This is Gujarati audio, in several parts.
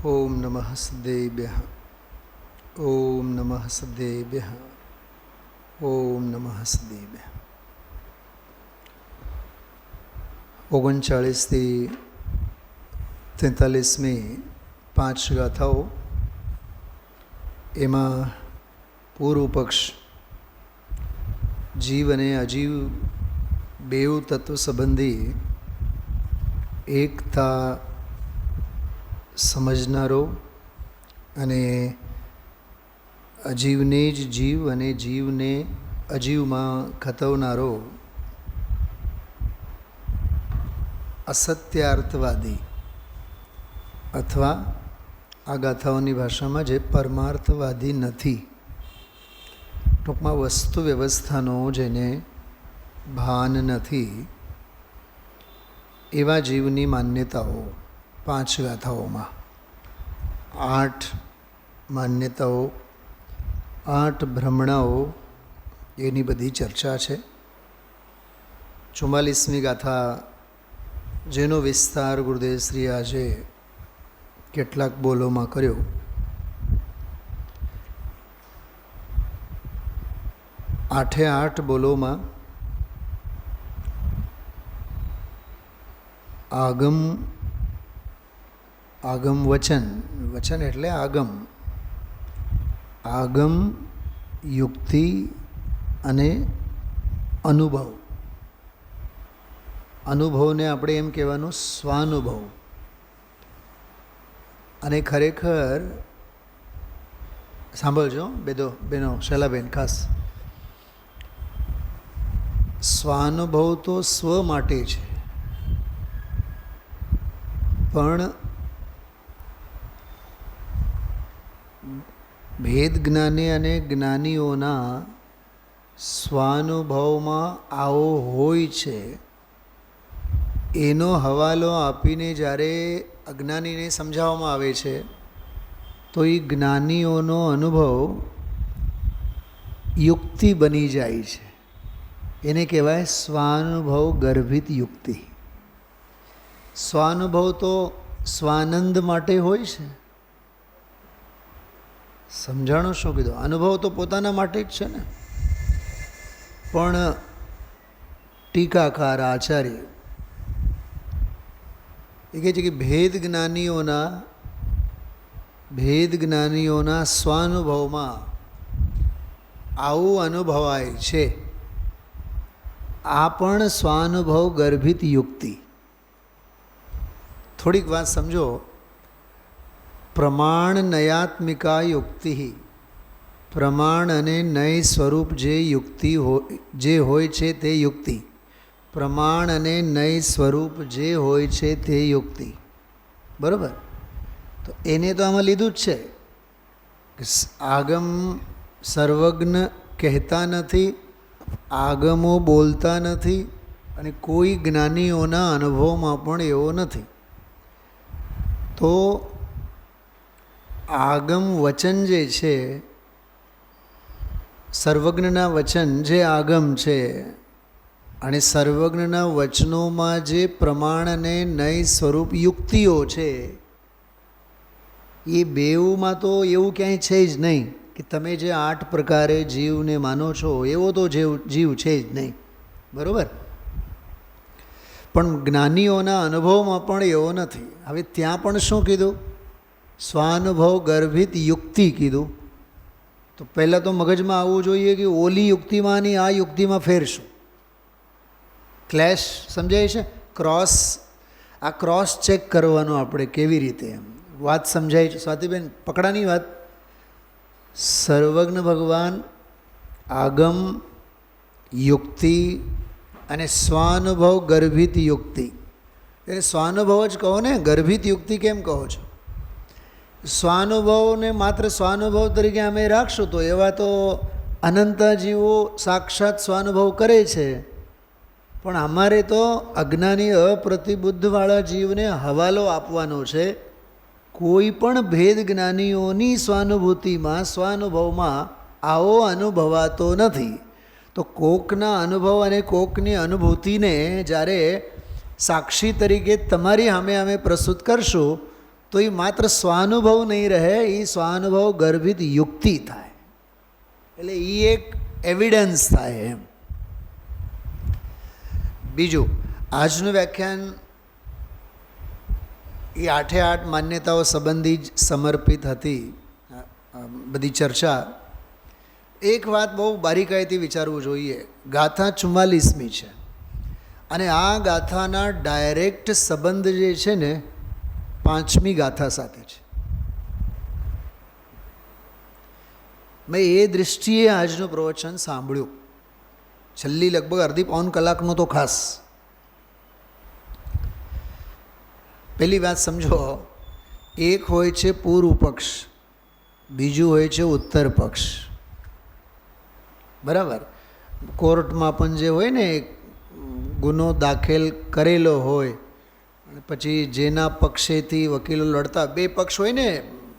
ઓમ નમઃ સિદ્ધેભ્યઃ. ઓમ નમઃ સિદ્ધેભ્યઃ. ઓમ નમઃ સિદ્ધેભ્યઃ. 39થી 43મી 5 ગાથાઓ. એમાં પૂર્વ પક્ષ જીવ અને અજીવ બેઉ તત્વ સંબંધી એકતા સમજનારો અને અજીવને જ જીવ અને જીવને અજીવમાં ખતવનારો અસત્યાર્થવાદી અથવા આ ગાથાઓની ભાષામાં જે પરમાર્થવાદી નથી, ટૂંકમાં વસ્તુ વ્યવસ્થાનો જેને ભાન નથી, એવા જીવની માન્યતાઓ 5 ગાથાઓમાં 8 માન્યતાઓ, 8 ભ્રમણાઓ, એની બધી ચર્ચા છે. 44મી ગાથા, જેનો વિસ્તાર ગુરુદેવશ્રી આજે કેટલાક બોલોમાં કર્યો. આઠે 8 બોલોમાં આગમ વચન, વચન એટલે આગમ, યુક્તિ અને અનુભવ. અનુભવને આપણે એમ કહેવાનું સ્વાનુભવ. અને ખરેખર સાંભળજો બેનો શૈલાબેન, ખાસ સ્વાનુભવ તો સ્વ માટે છે, પણ ભેદ જ્ઞાની અને જ્ઞાનીઓના સ્વાનુભવમાં આવો હોય છે, એનો હવાલો આપીને જ્યારે અજ્ઞાનીને સમજાવવામાં આવે છે, તો એ જ્ઞાનીઓનો અનુભવ યુક્તિ બની જાય છે. એને કહેવાય સ્વાનુભવ ગર્ભિત યુક્તિ. સ્વાનુભવ તો સ્વાનંદ માટે હોય છે. સમજાણો શું કીધું? અનુભવ તો પોતાના માટે જ છે ને. પણ ટીકાકાર આચાર્ય એ કહે છે કે ભેદ જ્ઞાનીઓના સ્વાનુભવમાં આવું અનુભવાય છે. આ પણ સ્વાનુભવ ગર્ભિત યુક્તિ. થોડીક વાત સમજો. પ્રમાણ નયાત્મિકા યુક્તિ, પ્રમાણ અને નય સ્વરૂપ જે યુક્તિ જે હોય છે તે યુક્તિ. પ્રમાણ અને નય સ્વરૂપ જે હોય છે તે યુક્તિ. બરાબર? તો એને તો આમાં લીધું જ છે. આગમ સર્વજ્ઞ કહેતા નથી, આગમો બોલતા નથી, અને કોઈ જ્ઞાનીઓના અનુભવમાં પણ એવો નથી. તો આગમ વચન જે છે, સર્વજ્ઞના વચન જે આગમ છે, અને સર્વજ્ઞના વચનોમાં જે પ્રમાણ અને નય સ્વરૂપ યુક્તિઓ છે, એ બેઉમાં તો એવું ક્યાંય છે જ નહીં કે તમે જે 8 પ્રકારે જીવને માનો છો એવો તો જીવ છે જ નહીં. બરાબર? પણ જ્ઞાનીઓના અનુભવમાં પણ એવો નથી. હવે ત્યાં પણ શું કીધું? સ્વાનુભવ ગર્ભિત યુક્તિ કીધું. તો પહેલાં તો મગજમાં આવવું જોઈએ કે ઓલી યુક્તિમાં ની આ યુક્તિમાં ફેર શું? ક્લેશ સમજાય છે? ક્રોસ ચેક કરવાનું આપણે કેવી રીતે, એમ વાત સમજાય છે? સ્વાતિબેન, પકડાની વાત. સર્વજ્ઞ ભગવાન, આગમ, યુક્તિ અને સ્વાનુભવ ગર્ભિત યુક્તિ. એટલે સ્વાનુભવ જ કહો ને, ગર્ભિત યુક્તિ કેમ કહો છો? સ્વાનુભવને માત્ર સ્વાનુભવ તરીકે અમે રાખશું તો એવા તો અનંત જીવો સાક્ષાત સ્વાનુભવ કરે છે. પણ અમારે તો અજ્ઞાની અપ્રતિબુદ્ધવાળા જીવને હવાલો આપવાનો છે. કોઈ પણ ભેદ જ્ઞાનીઓની સ્વાનુભૂતિમાં, સ્વાનુભવમાં આવો અનુભવાતો નથી. તો કોકના અનુભવ અને કોકની અનુભૂતિને જ્યારે સાક્ષી તરીકે તમારી સામે અમે પ્રસ્તુત કરશું, તો એ માત્ર સ્વાનુભવ નહીં રહે, એ સ્વાનુભવ ગર્ભિત યુક્તિ થાય, એટલે એ એક એવિડન્સ થાય એમ. બીજું, આજનું વ્યાખ્યાન એ 8 માન્યતાઓ સંબંધી જ સમર્પિત હતી, બધી ચર્ચા. એક વાત બહુ બારીકાઈથી વિચારવું જોઈએ. ગાથા 44મી છે અને આ ગાથાના ડાયરેક્ટ સંબંધ જે છે ને 5મી ગાથા સાથે છે. મેં એ દૃષ્ટિએ આજનું પ્રવચન સાંભળ્યું, છેલ્લી લગભગ અડધી-પોણ કલાકનો તો ખાસ. પહેલી વાત સમજો, એક હોય છે પૂર્વ પક્ષ, બીજું હોય છે ઉત્તર પક્ષ. બરાબર? કોર્ટમાં પણ જે હોય ને, ગુનો દાખલ કરેલો હોય અને પછી જેના પક્ષેથી વકીલો લડતા, 2 પક્ષ હોય ને.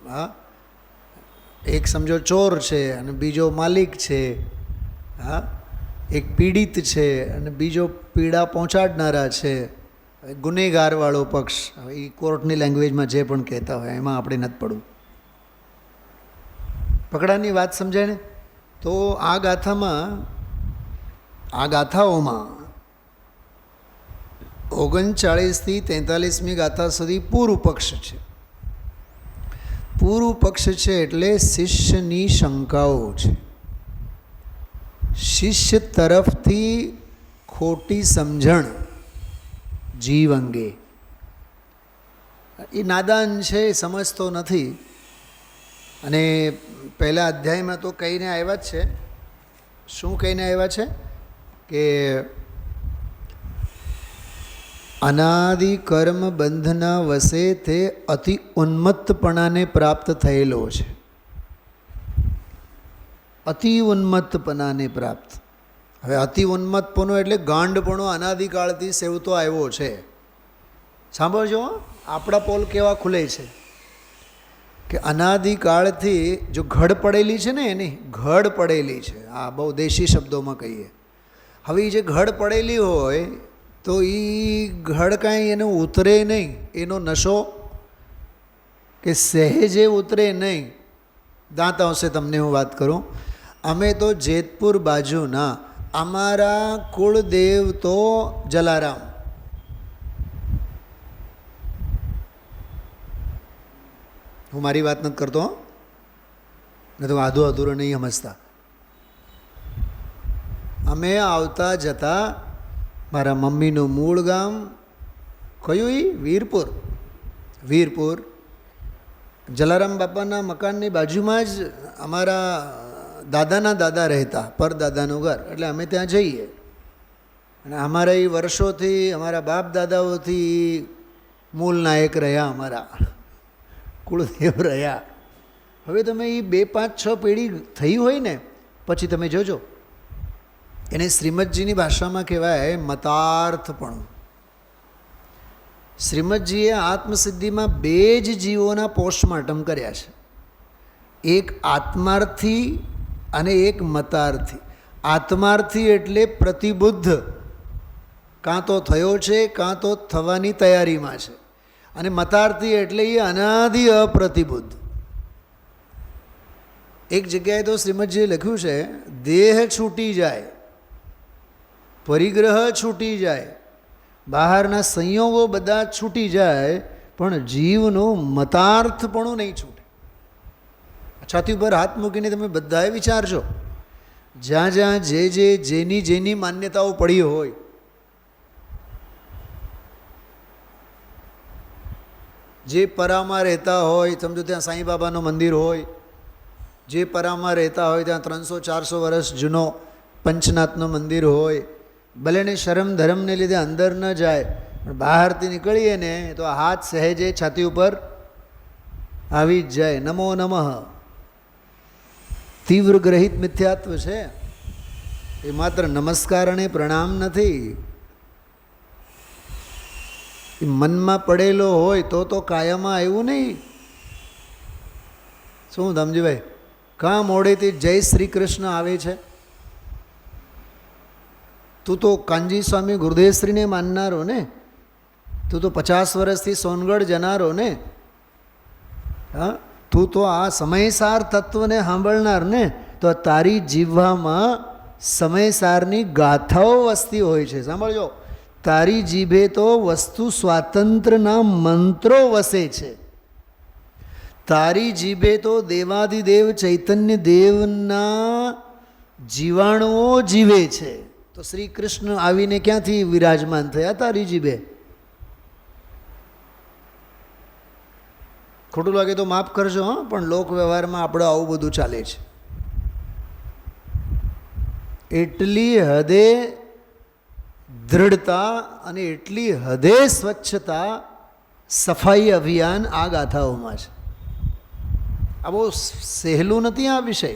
હા, એક સમજો ચોર છે અને બીજો માલિક છે. હા, એક પીડિત છે અને બીજો પીડા પહોંચાડનારા છે, ગુનેગારવાળો પક્ષ. હવે એ કોર્ટની લેંગ્વેજમાં જે પણ કહેતા હોય એમાં આપણે નથી પડવું. પકડાની વાત સમજાય ને? તો આ ગાથાઓમાં 39થી 43મી ગાથા સુધી પૂર્વ પક્ષ છે. પૂર્વ પક્ષ છે એટલે શિષ્યની શંકાઓ છે, શિષ્ય તરફથી ખોટી સમજણ જીવ અંગે. એ નાદાન છે, સમજતો નથી. અને પહેલા અધ્યાયમાં તો કહીને આવ્યા જ છે. શું કહીને આવ્યા છે? કે અનાદિ કર્મ બંધના વશે તે અતિ ઉન્મત્તપણાને પ્રાપ્ત થયેલો છે. અતિ ઉન્મત્તપણાને પ્રાપ્ત. હવે અતિ ઉન્મત્તપણો એટલે ગાંડપણો અનાદિકાળથી સેવતો આવ્યો છે. સાંભળજો, આપણા પોલ કેવા ખુલે છે કે અનાદિકાળથી જો ઘડ પડેલી છે ને, એની ઘડ પડેલી છે. આ બહુ દેશી શબ્દોમાં કહીએ. હવે એ જે ઘડ પડેલી હોય તો એ ઘડ કાંઈ એને ઉતરે નહીં, એનો નશો કે સહેજે ઉતરે નહીં. દાંત આવશે તમને હું વાત કરું. અમે તો જેતપુર બાજુના, અમારા કુળદેવ તો જલારામ. હું મારી વાત નથી કરતો, ને તો આધો અધૂરો નહીં સમજતા. અમે આવતા જતા, મારા મમ્મીનું મૂળ ગામ કયું? એ વીરપુર. વીરપુર જલારામ બાપાના મકાનની બાજુમાં જ અમારા દાદાના દાદા રહેતા, પરદાદાનું ઘર. એટલે અમે ત્યાં જઈએ અને અમારા એ વર્ષોથી, અમારા બાપ દાદાઓથી મૂળ નાયક રહ્યા, અમારા કુળદેવ રહ્યા. હવે તમે એ 2, 5, 6 પેઢી થઈ હોય ને પછી તમે જોજો, એને શ્રીમદજીની ભાષામાં કહેવાય મતાર્થપણું. શ્રીમદજીએ આત્મસિદ્ધિમાં 2 જ જીવોના પોસ્ટમોર્ટમ કર્યા છે, એક આત્માર્થી અને એક મતાર્થી. આત્માર્થી એટલે પ્રતિબુદ્ધ, કાં તો થયો છે કાં તો થવાની તૈયારીમાં છે. અને મતાર્થી એટલે એ અનાદિ અપ્રતિબુદ્ધ. એક જગ્યાએ તો શ્રીમદજીએ લખ્યું છે, દેહ છૂટી જાય, પરિગ્રહ છૂટી જાય, બહારના સંયોગો બધા છૂટી જાય, પણ જીવનું મતાર્થપણું નહીં છૂટે. છાતી ઉપર હાથ મૂકીને તમે બધાએ વિચારજો, જ્યાં જ્યાં જેની માન્યતાઓ પડી હોય, જે પરામાં રહેતા હોય, સમજો ત્યાં સાંઈ બાબાનું મંદિર હોય, જે પરામાં રહેતા હોય ત્યાં 300-400 વર્ષ જૂનો પંચનાથનું મંદિર હોય, ભલે ને શરમ ધર્મને લીધે અંદર ન જાય, પણ બહારથી નીકળીએ ને તો હાથ સહેજે છાતી ઉપર આવી જ જાય. નમો નમઃ. તીવ્ર ગ્રહિત મિથ્યાત્વ છે એ, માત્ર નમસ્કાર અને પ્રણામ નથી. એ મનમાં પડેલો હોય તો કાયમમાં આવ્યું નહીં. શું ધમજીભાઈ, કાં મોડેથી જય શ્રી કૃષ્ણ આવે છે? તું તો કાનજી સ્વામી ગુરુદેવશ્રીને માનનારો ને, તું તો 50 વર્ષથી સોનગઢ જનારો ને, હા, તું તો આ સમયસાર તત્વને સાંભળનાર ને, તો તારી જીભમાં સમયસારની ગાથાઓ વસતી હોય છે. સાંભળજો, તારી જીભે તો વસ્તુ સ્વાતંત્રના મંત્રો વસે છે. તારી જીભે તો દેવાધિદેવ ચૈતન્ય દેવના જીવાણુઓ જીવે છે. તો શ્રી કૃષ્ણ આવીને ક્યાંથી વિરાજમાન થયા? તારી જીભે. ખોટું લાગે તો માફ કરજો, હા, પણ લોક વ્યવહારમાં આપણે આવું બધું ચાલે છે. એટલી હદે દૃઢતા અને એટલી હદે સ્વચ્છતા, સફાઈ અભિયાન આ ગાથાઓમાં છે. આ બહુ સહેલું નથી આ વિષય.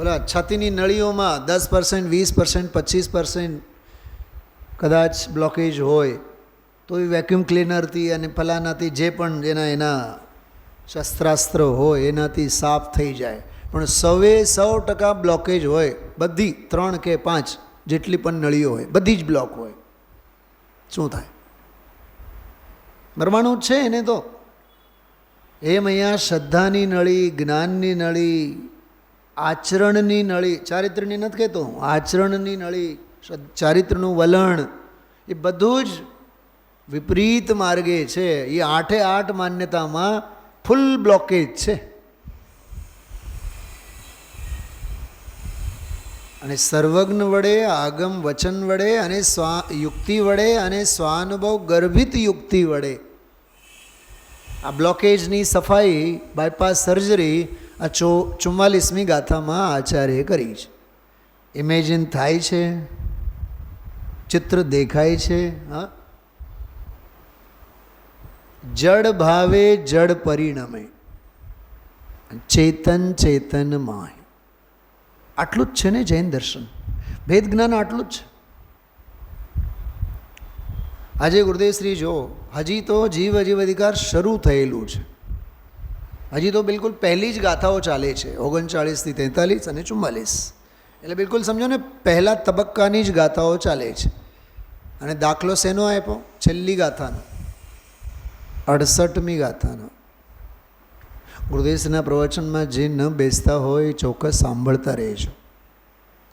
ઓલા છાતીની નળીઓમાં 10%, 20%, 25% કદાચ બ્લોકેજ હોય તો એ વેક્યુમ ક્લીનરથી અને ફલાનાથી જે પણ એના શસ્ત્રાસ્ત્ર હોય એનાથી સાફ થઈ જાય. પણ 100% બ્લોકેજ હોય, બધી 3 કે 5 જેટલી પણ નળીઓ હોય બધી જ બ્લોક હોય, શું થાય? મરવાનું જ છે એને તો. એમ અહીંયા શ્રદ્ધાની નળી, જ્ઞાનની નળી, આચરણની નળી, ચારિત્રની નથી કહેતો, આચરણની નળી, ચારિત્રનું વલણ, એ બધું જ વિપરીત માર્ગે છે. એ 8 માન્યતામાં ફૂલ બ્લોકેજ છે. અને સર્વજ્ઞ વડે, આગમ વચન વડે અને યુક્તિ વડે અને સ્વાનુભવ ગર્ભિત યુક્તિ વડે આ બ્લોકેજની સફાઈ, બાયપાસ સર્જરી આ 44મી ગાથામાં આચાર્ય કરી છે. ઇમેજિન થાય છે, ચિત્ર દેખાય છે. હા, જડ ભાવે જડ પરિણમે, ચેતન ચેતન માય. આટલું જ છે ને જૈન દર્શન, ભેદ જ્ઞાન આટલું જ છે. આજે ગુરુદેવશ્રી જો હજી તો જીવ અજીવ અધિકાર શરૂ થયેલું છે. હજી તો બિલકુલ પહેલી જ ગાથાઓ ચાલે છે, 39 થી 43 અને 44. એટલે બિલકુલ સમજો ને, પહેલા તબક્કાની જ ગાથાઓ ચાલે છે. અને દાખલો શેનો આપ્યો? છેલ્લી ગાથાનો, 68મી ગાથાનો. ગુરુદેવશ્રીના પ્રવચનમાં જે ન બેસતા હોય ચોક્કસ સાંભળતા રહેજો,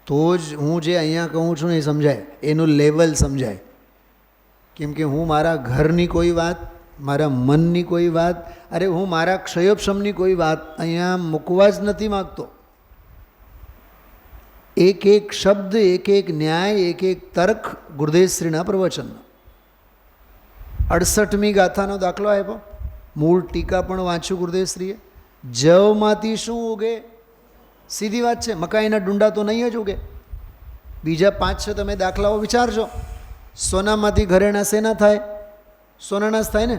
તો જ હું જે અહીંયા કહું છું એ સમજાય, એનું લેવલ સમજાય. કેમ કે હું મારા ઘરની કોઈ વાત, મારા મનની કોઈ વાત, અરે હું મારા ક્ષયોપશમની કોઈ વાત અહીંયા મૂકવા જ નથી માગતો. એક એક શબ્દ, એક એક ન્યાય, એક એક તર્ક ગુરુદેવશ્રીના પ્રવચનનો. 68મી ગાથાનો દાખલો આપ્યો, મૂળ ટીકા પણ વાંચ્યું ગુરુદેવશ્રીએ. જવમાંથી શું ઉગે? સીધી વાત છે, મકાઈના ડુંડા તો નહીં જ ઉગે. બીજા 5-6 તમે દાખલાઓ વિચારજો. સોનામાંથી ઘરેણા શેના થાય? સોનાના જ થાય ને.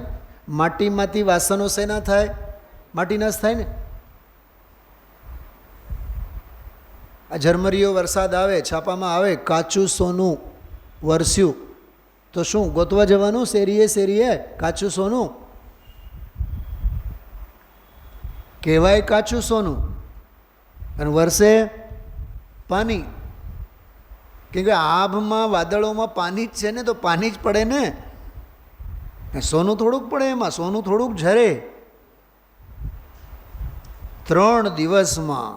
માટીમાંથી વાસણો શેના થાય? માટીના જ થાય ને. આ ઝરમરીયો વરસાદ આવે, છાપામાં આવે કાચું સોનું વરસ્યું, તો શું ગોતવા જવાનું? શેરીએ શેરીએ કાચું સોનું કહેવાય, કાચું સોનું, અને વરસે પાણી. કેમ કે આભમાં, વાદળોમાં પાણી જ છે ને, તો પાણી જ પડે ને. સોનું થોડુંક પડે એમાં, સોનું થોડુંક ઝરે. 3 દિવસમાં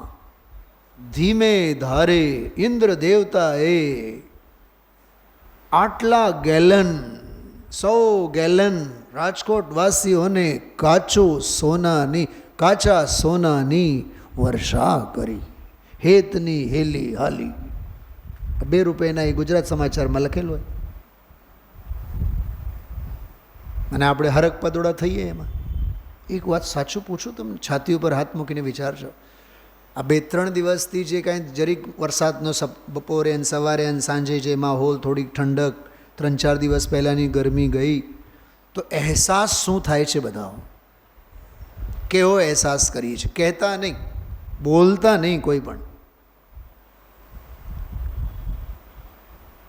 ધીમે ધારે ઇન્દ્ર દેવતાએ આટલા ગેલન, 100 ગેલન રાજકોટ વાસીઓને કાચા સોનાની વર્ષા કરી. હેતની હેલી હાલી. 2 રૂપિયાના એ ગુજરાત સમાચારમાં લખેલું હોય. અને આપણે હરક પદોડા થઈએ એમાં. એક વાત સાચું પૂછું તમને, છાતી ઉપર હાથ મૂકીને વિચારજો. આ 2-3 દિવસથી જે કાંઈ જરીક વરસાદનો બપોરે અને સવારે અને સાંજે જે માહોલ, થોડીક ઠંડક, 3-4 દિવસ પહેલાંની ગરમી ગઈ, તો અહેસાસ શું થાય છે બધા? કેવો અહેસાસ કરીએ છીએ? કહેતા નહીં, બોલતા નહીં કોઈ પણ.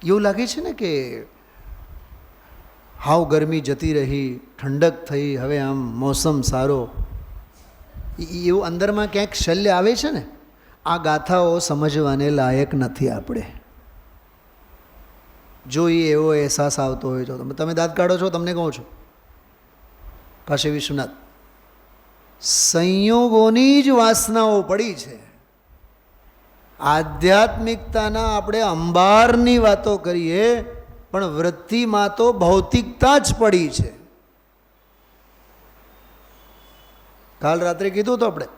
એવું લાગે છે ને કે હાવ ગરમી જતી રહી, ઠંડક થઈ, હવે આમ મોસમ સારો, એવું અંદરમાં ક્યાંક શલ્ય આવે છે ને. આ ગાથાઓ સમજવાને લાયક નથી આપણે. જો એ એવો અહેસાસ આવતો હોય તો તમે દાંત કાઢો છો, તમને કહું છું, કાશી વિશ્વનાથ, સંયોગોની જ વાસનાઓ પડી છે. આધ્યાત્મિકતાના આપણે અંબારની વાતો કરીએ, પણ વૃત્તિમાં તો ભૌતિકતા જ પડી છે. કાલ રાત્રે કીધું તો આપણે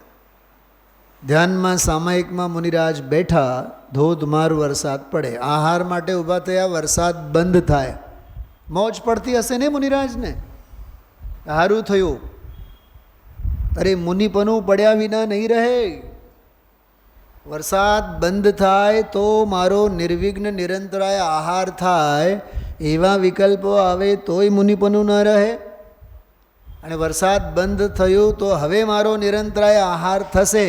ધ્યાનમાં સામાયિકમાં મુનિરાજ બેઠા, ધોધમાર વરસાદ પડે, આહાર માટે ઊભા થયા, વરસાદ બંધ થાય, મોજ પડતી હશે ને મુનિરાજને, સારું થયું. અરે મુનિપનું પડ્યા વિના નહીં રહે. વરસાદ બંધ થાય તો મારો નિર્વિઘ્ન નિરંતરાય આહાર થાય, એવા વિકલ્પો આવે તોય મુનિપનું ન રહે. અને વરસાદ બંધ થયો તો હવે મારો નિરંતરાય આહાર થશે.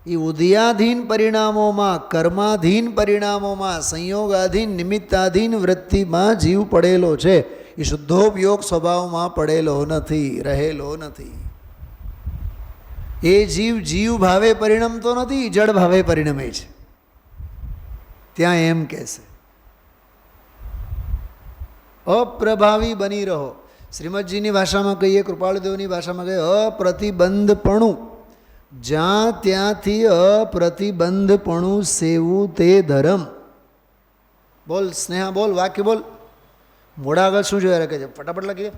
એ ઉદયાધીન પરિણામોમાં, કર્માધીન પરિણામોમાં, સંયોગાધીન નિમિત્તાધીન વૃત્તિમાં જીવ પડેલો છે. એ શુદ્ધોપયોગ સ્વભાવમાં પડેલો નથી, રહેલો નથી. એ જીવ ભાવે પરિણમતો નથી, જડ ભાવે પરિણમે છે. ત્યાં એમ કહેશે અપ્રભાવી બની રહો. શ્રીમદજીની ભાષામાં કહીએ, કૃપાળુદેવની ભાષામાં કહીએ, અપ્રતિબંધપણું. જ્યાં ત્યાંથી અપ્રતિબંધપણું સેવું તે ધર્મ. બોલ સ્નેહા, બોલ વાક્ય બોલ. મોડા આગળ શું જોયા રાખે છે? ફટાફટ લખીએ,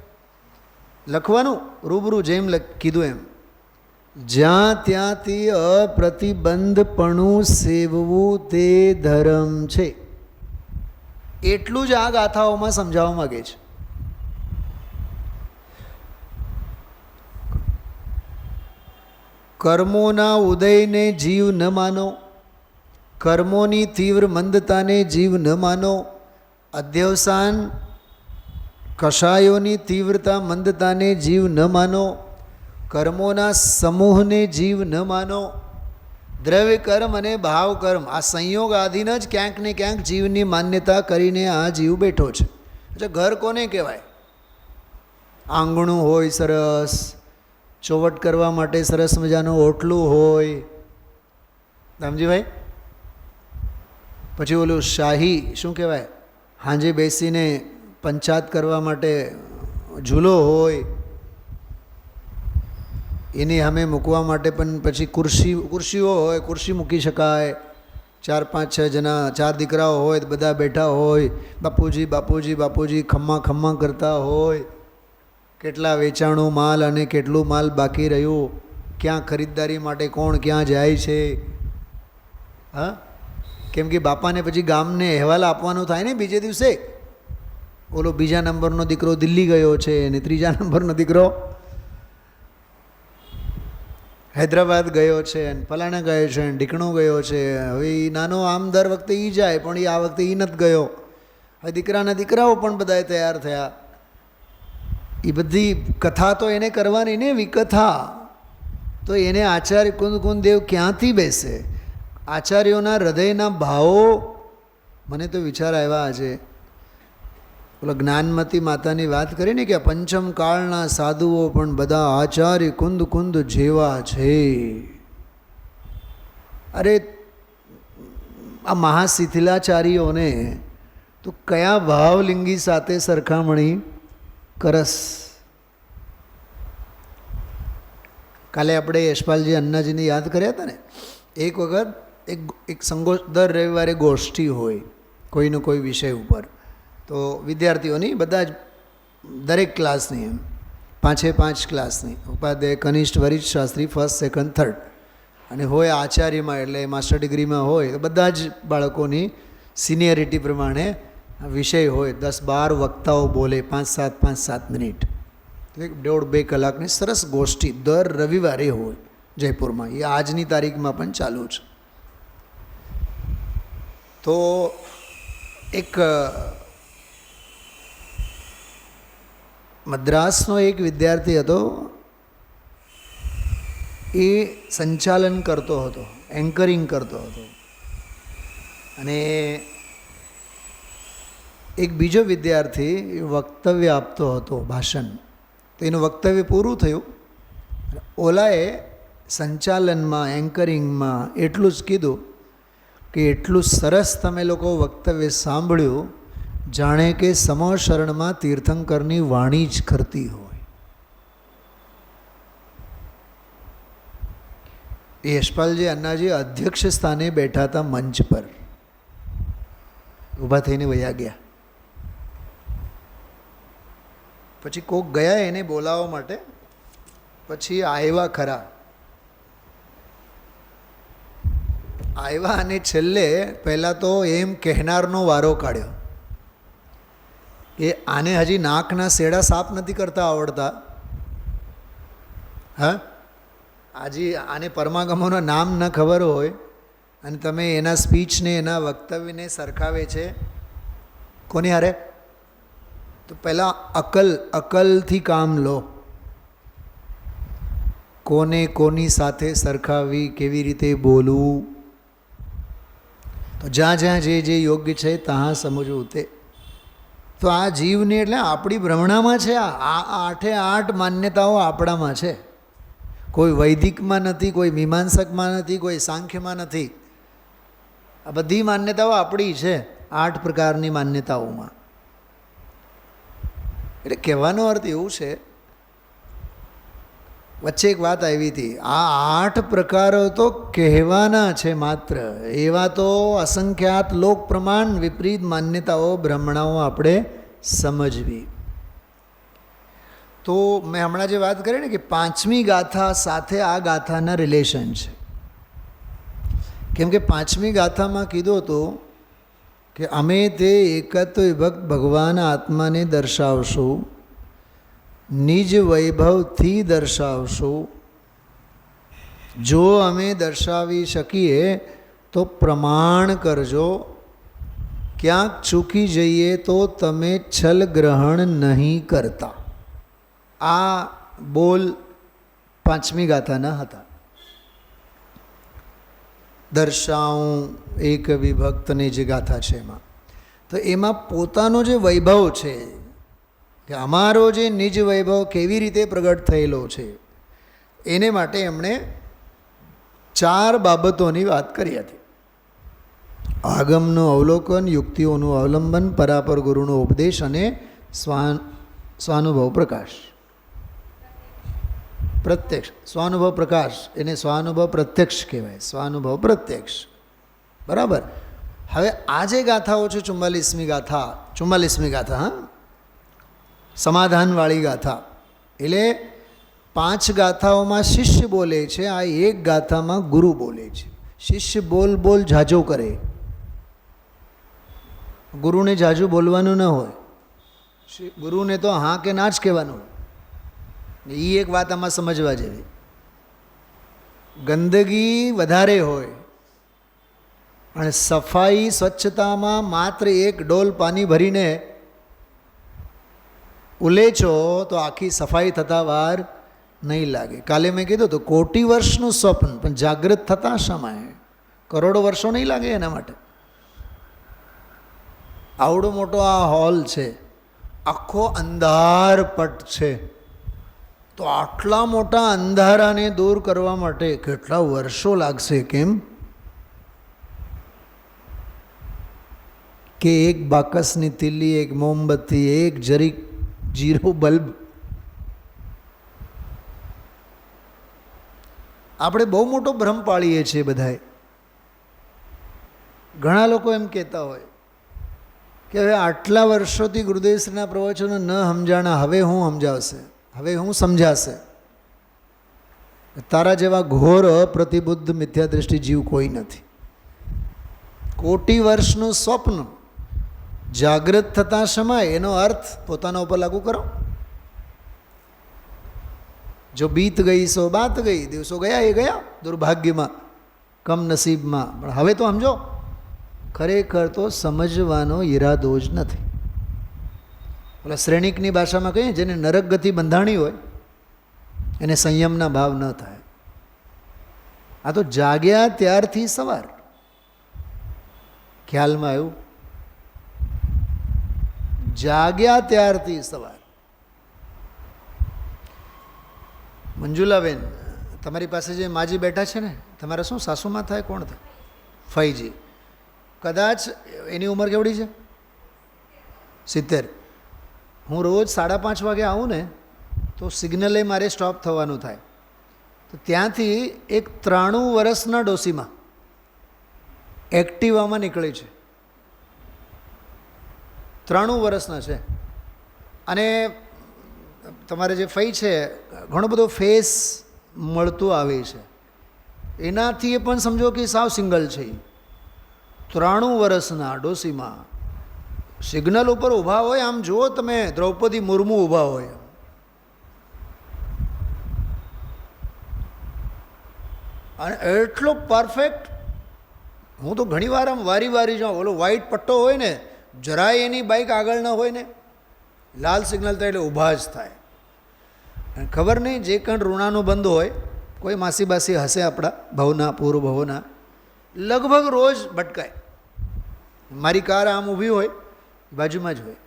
લખવાનું રૂબરૂ જેમ કીધું એમ. જ્યાં ત્યાંથી અપ્રતિબંધપણું સેવવું તે ધર્મ છે. એટલું જ આ ગાથાઓમાં સમજાવવા માગે છે. કર્મોના ઉદયને જીવ ન માનો, કર્મોની તીવ્ર મંદતાને જીવ ન માનો, અધ્યવસાન કષાયોની તીવ્રતા મંદતાને જીવ ન માનો, કર્મોના સમૂહને જીવ ન માનો. દ્રવ્ય કર્મ અને ભાવ કર્મ, આ સંયોગ આધીન જ ક્યાંક ને ક્યાંક જીવની માન્યતા કરીને આ જીવ બેઠો છે. એટલે ઘર કોને કહેવાય? આંગણું હોય સરસ, ચોવટ કરવા માટે સરસ મજાનું ઓટલું હોય, સમજીભાઈ. પછી ઓલું શાહી શું કહેવાય, સાંજે બેસીને પંચાયત કરવા માટે ઝૂલો હોય, એની સામે મૂકવા માટે પણ પછી ખુરશીઓ હોય, ખુરશી મૂકી શકાય. 4-5-6 જણા, 4 દીકરાઓ હોય તો બધા બેઠા હોય, બાપુજી બાપુજી બાપુજી ખમ્મા ખમ્મા કરતા હોય. કેટલા વેચાણું માલ અને કેટલું માલ બાકી રહ્યું, ક્યાં ખરીદદારી માટે કોણ ક્યાં જાય છે. હા, કેમ કે બાપાને પછી ગામને અહેવાલ આપવાનો થાય ને બીજે દિવસે. ઓલો બીજા નંબરનો દીકરો દિલ્હી ગયો છે, અને 3જા નંબરનો દીકરો હૈદરાબાદ ગયો છે, અને ફલાણા ગયો છે, અને ઢીકણો ગયો છે. હવે એ નાનો આમ દર વખતે એ જાય, પણ એ આ વખતે એ નથી ગયો. હવે દીકરાના દીકરાઓ પણ બધાએ તૈયાર થયા. એ બધી કથા તો એને કરવાની ને, વિકથા તો એને આચાર્ય કુંદકુંદ દેવ ક્યાંથી બેસે? આચાર્યોના હૃદયના ભાવો. મને તો વિચાર આવ્યા આજે, ઓલા જ્ઞાનમતી માતાની વાત કરી ને કે પંચમ કાળના સાધુઓ પણ બધા આચાર્ય કુંદ કુંદ જેવા છે. અરે આ મહાશિથિલાચાર્યોને તો કયા ભાવલિંગી સાથે સરખામણી કરસ? કાલે આપણે યશપાલજી અન્નાજીને યાદ કર્યા હતા ને. એક વખત એક દર રવિવારે ગોષ્ઠી હોય કોઈનો કોઈ વિષય ઉપર, તો વિદ્યાર્થીઓની બધા જ દરેક ક્લાસની, એમ 5 ક્લાસની, ઉપાધ્યાય, કનિષ્ઠ, વરિષ્ઠ, શાસ્ત્રી, ફર્સ્ટ, સેકન્ડ, થર્ડ, અને હોય આચાર્યમાં એટલે માસ્ટર ડિગ્રીમાં હોય તો બધા જ બાળકોની સિનિયરિટી પ્રમાણે વિષય હોય. 10-12 વક્તાઓ બોલે, 5-7 મિનિટ, 1.5-2 કલાકની સરસ ગોષ્ઠી દર રવિવારે હોય જયપુરમાં. એ આજની તારીખમાં પણ ચાલુ છે. તો એક મદ્રાસનો એક વિદ્યાર્થી હતો, એ સંચાલન કરતો હતો, એન્કરિંગ કરતો હતો, અને એક બીજો વિદ્યાર્થી વક્તવ્ય આપતો હતો, ભાષણ. તો એનું વક્તવ્ય પૂરું થયું. ઓલાએ સંચાલનમાં, એન્કરિંગમાં એટલું જ કીધું કે એટલું સરસ તમે લોકો વક્તવ્ય સાંભળ્યું, જાણે કે સમશરણમાં તીર્થંકરની વાણી જ કરતી હોય. એ યશપાલજી અન્નાજી અધ્યક્ષ સ્થાને બેઠા હતા મંચ પર, ઊભા થઈને વયા ગયા. પછી કોક ગયા એને બોલાવવા માટે, પછી આવ્યા ખરા. આવ્યા અને છેલ્લે પહેલાં તો એમ કહેનારનો વારો કાઢ્યો કે આને હજી નાકના શેડા સાફ નથી કરતા આવડતા. હા, આજે આને પરમાગમોનું નામ ન ખબર હોય અને તમે એના સ્પીચને એના વક્તવ્યને સરખાવે છે કોની હારે? તો પહેલાં અકલથી કામ લો. કોને કોની સાથે સરખાવી, કેવી રીતે બોલવું, તો જ્યાં જ્યાં જે યોગ્ય છે ત્યાં સમજવું. તે તો આ જીવને એટલે આપણી ભ્રમણામાં છે. આ આઠે આઠ માન્યતાઓ આપણામાં છે. કોઈ વૈદિકમાં નથી, કોઈ મીમાંસકમાં નથી, કોઈ સાંખ્યમાં નથી. આ બધી માન્યતાઓ આપણી છે, 8 પ્રકારની માન્યતાઓમાં. એટલે કહેવાનો અર્થ એવું છે, વચ્ચે એક વાત આવી હતી, આ 8 પ્રકારો તો કહેવાના છે માત્ર, એવા તો અસંખ્યાત લોક પ્રમાણ વિપરીત માન્યતાઓ ભ્રમણાઓ આપણે સમજવી. તો મેં હમણાં જે વાત કરી ને કે 5મી ગાથા સાથે આ ગાથાના રિલેશન છે. કેમ કે 5મી ગાથામાં કીધું હતું કે અમે તે એકત્વ વિભક્ત ભગવાન આત્માને દર્શાવશું, નિજ વૈભવથી દર્શાવશું. જો અમે દર્શાવી શકીએ તો પ્રમાણ કરજો, ક્યાંક ચૂકી જઈએ તો તમે છલ ગ્રહણ નહીં કરતા. આ બોલ 5મી ગાથાના હતા. દર્શાવું એક વિભક્તની જે ગાથા છે એમાં, તો એમાં પોતાનો જે વૈભવ છે કે અમારો જે નિજ વૈભવ કેવી રીતે પ્રગટ થયેલો છે એને માટે એમણે 4 બાબતોની વાત કરી હતી. આગમનું અવલોકન, યુક્તિઓનું અવલંબન, પરાપર ગુરુનો ઉપદેશ અને સ્વાનુભવ પ્રકાશ. પ્રત્યક્ષ સ્વાનુભવ પ્રકાશ, એને સ્વાનુભવ પ્રત્યક્ષ કહેવાય, સ્વાનુભવ પ્રત્યક્ષ. બરાબર. હવે આ જે ગાથાઓ છે 44મી ગાથા, હા, સમાધાનવાળી ગાથા, એટલે 5 ગાથાઓમાં શિષ્ય બોલે છે, આ એક ગાથામાં ગુરુ બોલે છે. શિષ્ય બોલ ઝાઝો કરે, ગુરુને ઝાઝું બોલવાનું ન હોય. ગુરુને તો હા કે ના જ કહેવાનું હોય. એ એક વાત આમાં સમજવા જેવી. ગંદકી વધારે હોય અને સફાઈ સ્વચ્છતામાં માત્ર 1 ડોલ પાણી ભરીને ઉલેચો તો આખી સફાઈ થતાં વાર નહીં લાગે. કાલે મેં કીધું તો 1 કોટી વર્ષનું સ્વપ્ન, પણ જાગૃત થતા સમયે કરોડો વર્ષો નહીં લાગે એના માટે. આવડો મોટો આ હોલ છે, આખો અંધારપટ છે, તો આટલા મોટા અંધારાને દૂર કરવા માટે કેટલા વર્ષો લાગશે? કેમ કે 1 બાકસની તિલ્લી, 1 મોમબત્તી, 1 જરીક જીરો બલ્બ. આપણે બહુ મોટો ભ્રમ પાળીએ છીએ બધાએ. ઘણા લોકો એમ કહેતા હોય કે હવે આટલા વર્ષોથી ગુરુદેવશ્રીના પ્રવચનો ન સમજાણા, હવે હું સમજાવશે, હવે હું સમજાશે. તારા જેવા ઘોર અપ્રતિબુદ્ધ મિથ્યાદૃષ્ટિ જીવ કોઈ નથી. 1 કોટી વર્ષનું સ્વપ્ન જાગૃત થતા સમય, એનો અર્થ પોતાના ઉપર લાગુ કરો. જો બીત ગઈ સો બાત ગઈ, દિવસો ગયા એ ગયા દુર્ભાગ્યમાં, કમ નસીબમાં. પણ હવે તો સમજો, ખરેખર તો સમજવાનો ઈરાદો જ નથી. ઓલા શ્રેણિકની ભાષામાં કહીએ, જેને નરક ગતિ બંધાણી હોય એને સંયમના ભાવ ન થાય. આ તો જાગ્યા ત્યારથી સવાર. ખ્યાલમાં આવ્યું? જાગ્યા ત્યારથી સવાર. મંજુલાબેન, તમારી પાસે જે માજી બેઠા છે ને, તમારા શું સાસુમાં થાય, કોણ થાય? ફઈજી. કદાચ એની ઉંમર કેવડી છે? 70. હું રોજ 5:30 વાગે આવું ને તો સિગ્નલે મારે સ્ટોપ થવાનું થાય. તો ત્યાંથી એક 93 વર્ષના ડોસીમાં એક્ટિવામાં નીકળી છે. 93 વર્ષના છે. અને તમારે જે ફઈ છે ઘણો બધો ફેસ મળતું આવે છે. એનાથી એ પણ સમજો કે સાવ સિંગલ છે. 93 વર્ષના ડોસીમાં સિગ્નલ ઉપર ઊભા હોય, આમ જુઓ તમે દ્રૌપદી મુર્મુ ઊભા હોય, અને એટલો પરફેક્ટ. હું તો ઘણી વાર આમ વારી જાઉં, ઓલો વ્હાઈટ પટ્ટો હોય ને, જરાય એની બાઇક આગળ ન હોય ને, લાલ સિગ્નલ થાય એટલે ઊભા જ થાય. અને ખબર નહીં જે કણ ઋણાનું બંધ હોય, કોઈ માસી બાસી હશે આપણા ભવના પૂર્વ ભવના, લગભગ રોજ ભટકાય. મારી કાર આમ ઊભી હોય, બાજુમાં જ હોય,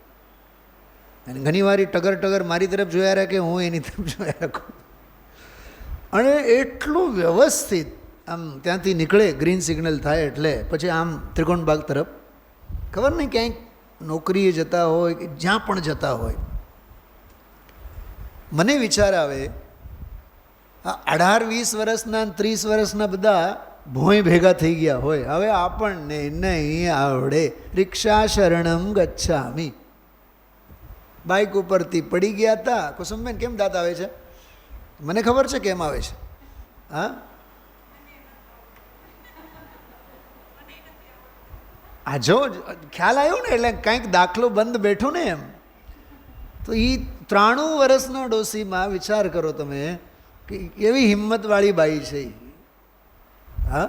અને ઘણી વાર ટગર મારી તરફ જોયા રાખે, હું એની તરફ જોયા રાખું. અને એટલું વ્યવસ્થિત આમ ત્યાંથી નીકળે, ગ્રીન સિગ્નલ થાય એટલે પછી આમ ત્રિકોણબાગ તરફ, ખબર નહીં ક્યાંક નોકરીએ જતા હોય કે જ્યાં પણ જતા હોય. મને વિચાર આવે, આ 18-20 વર્ષના 30 વર્ષના બધા ભોંય ભેગા થઈ ગયા હોય, હવે આપણને નહીં આવડે. રિક્ષા શરણમ ગચ્છામી. બાઇક ઉપરથી પડી ગયા હતા. કુસુમબેન કેમ દાંત આવે છે? મને ખબર છે કેમ આવે છે. હા, આ જો ખ્યાલ આવ્યો ને, એટલે કંઈક દાખલો બંધ બેઠો ને એમ. તો એ 93 વર્ષના ડોસીમાં વિચાર કરો તમે કે એવી હિંમતવાળી બાઈ છે. હા,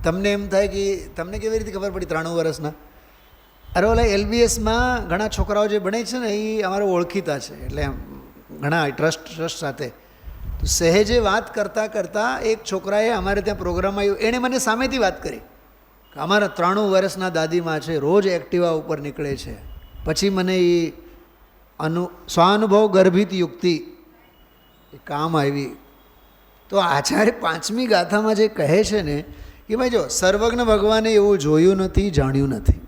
તમને એમ થાય કે તમને કેવી રીતે ખબર પડી 93 વર્ષના? અરે ઓલા LBSમાં ઘણા છોકરાઓ જે ભણે છે ને, એ અમારા ઓળખીતા છે, એટલે ઘણા ટ્રસ્ટ સાથે. તો સહેજે વાત કરતાં એક છોકરાએ અમારે ત્યાં પ્રોગ્રામ આવ્યો, એણે મને સામેથી વાત કરી કે અમારા 93 વર્ષના દાદીમાં છે, રોજ એક્ટિવા ઉપર નીકળે છે. પછી મને એ સ્વાનુભવ ગર્ભિત યુક્તિ એ કામ આવી. તો આચાર્ય 5મી ગાથામાં જે કહે છે ને કે ભાઈ જો, સર્વજ્ઞ ભગવાને એવું જોયું નથી, જાણ્યું નથી,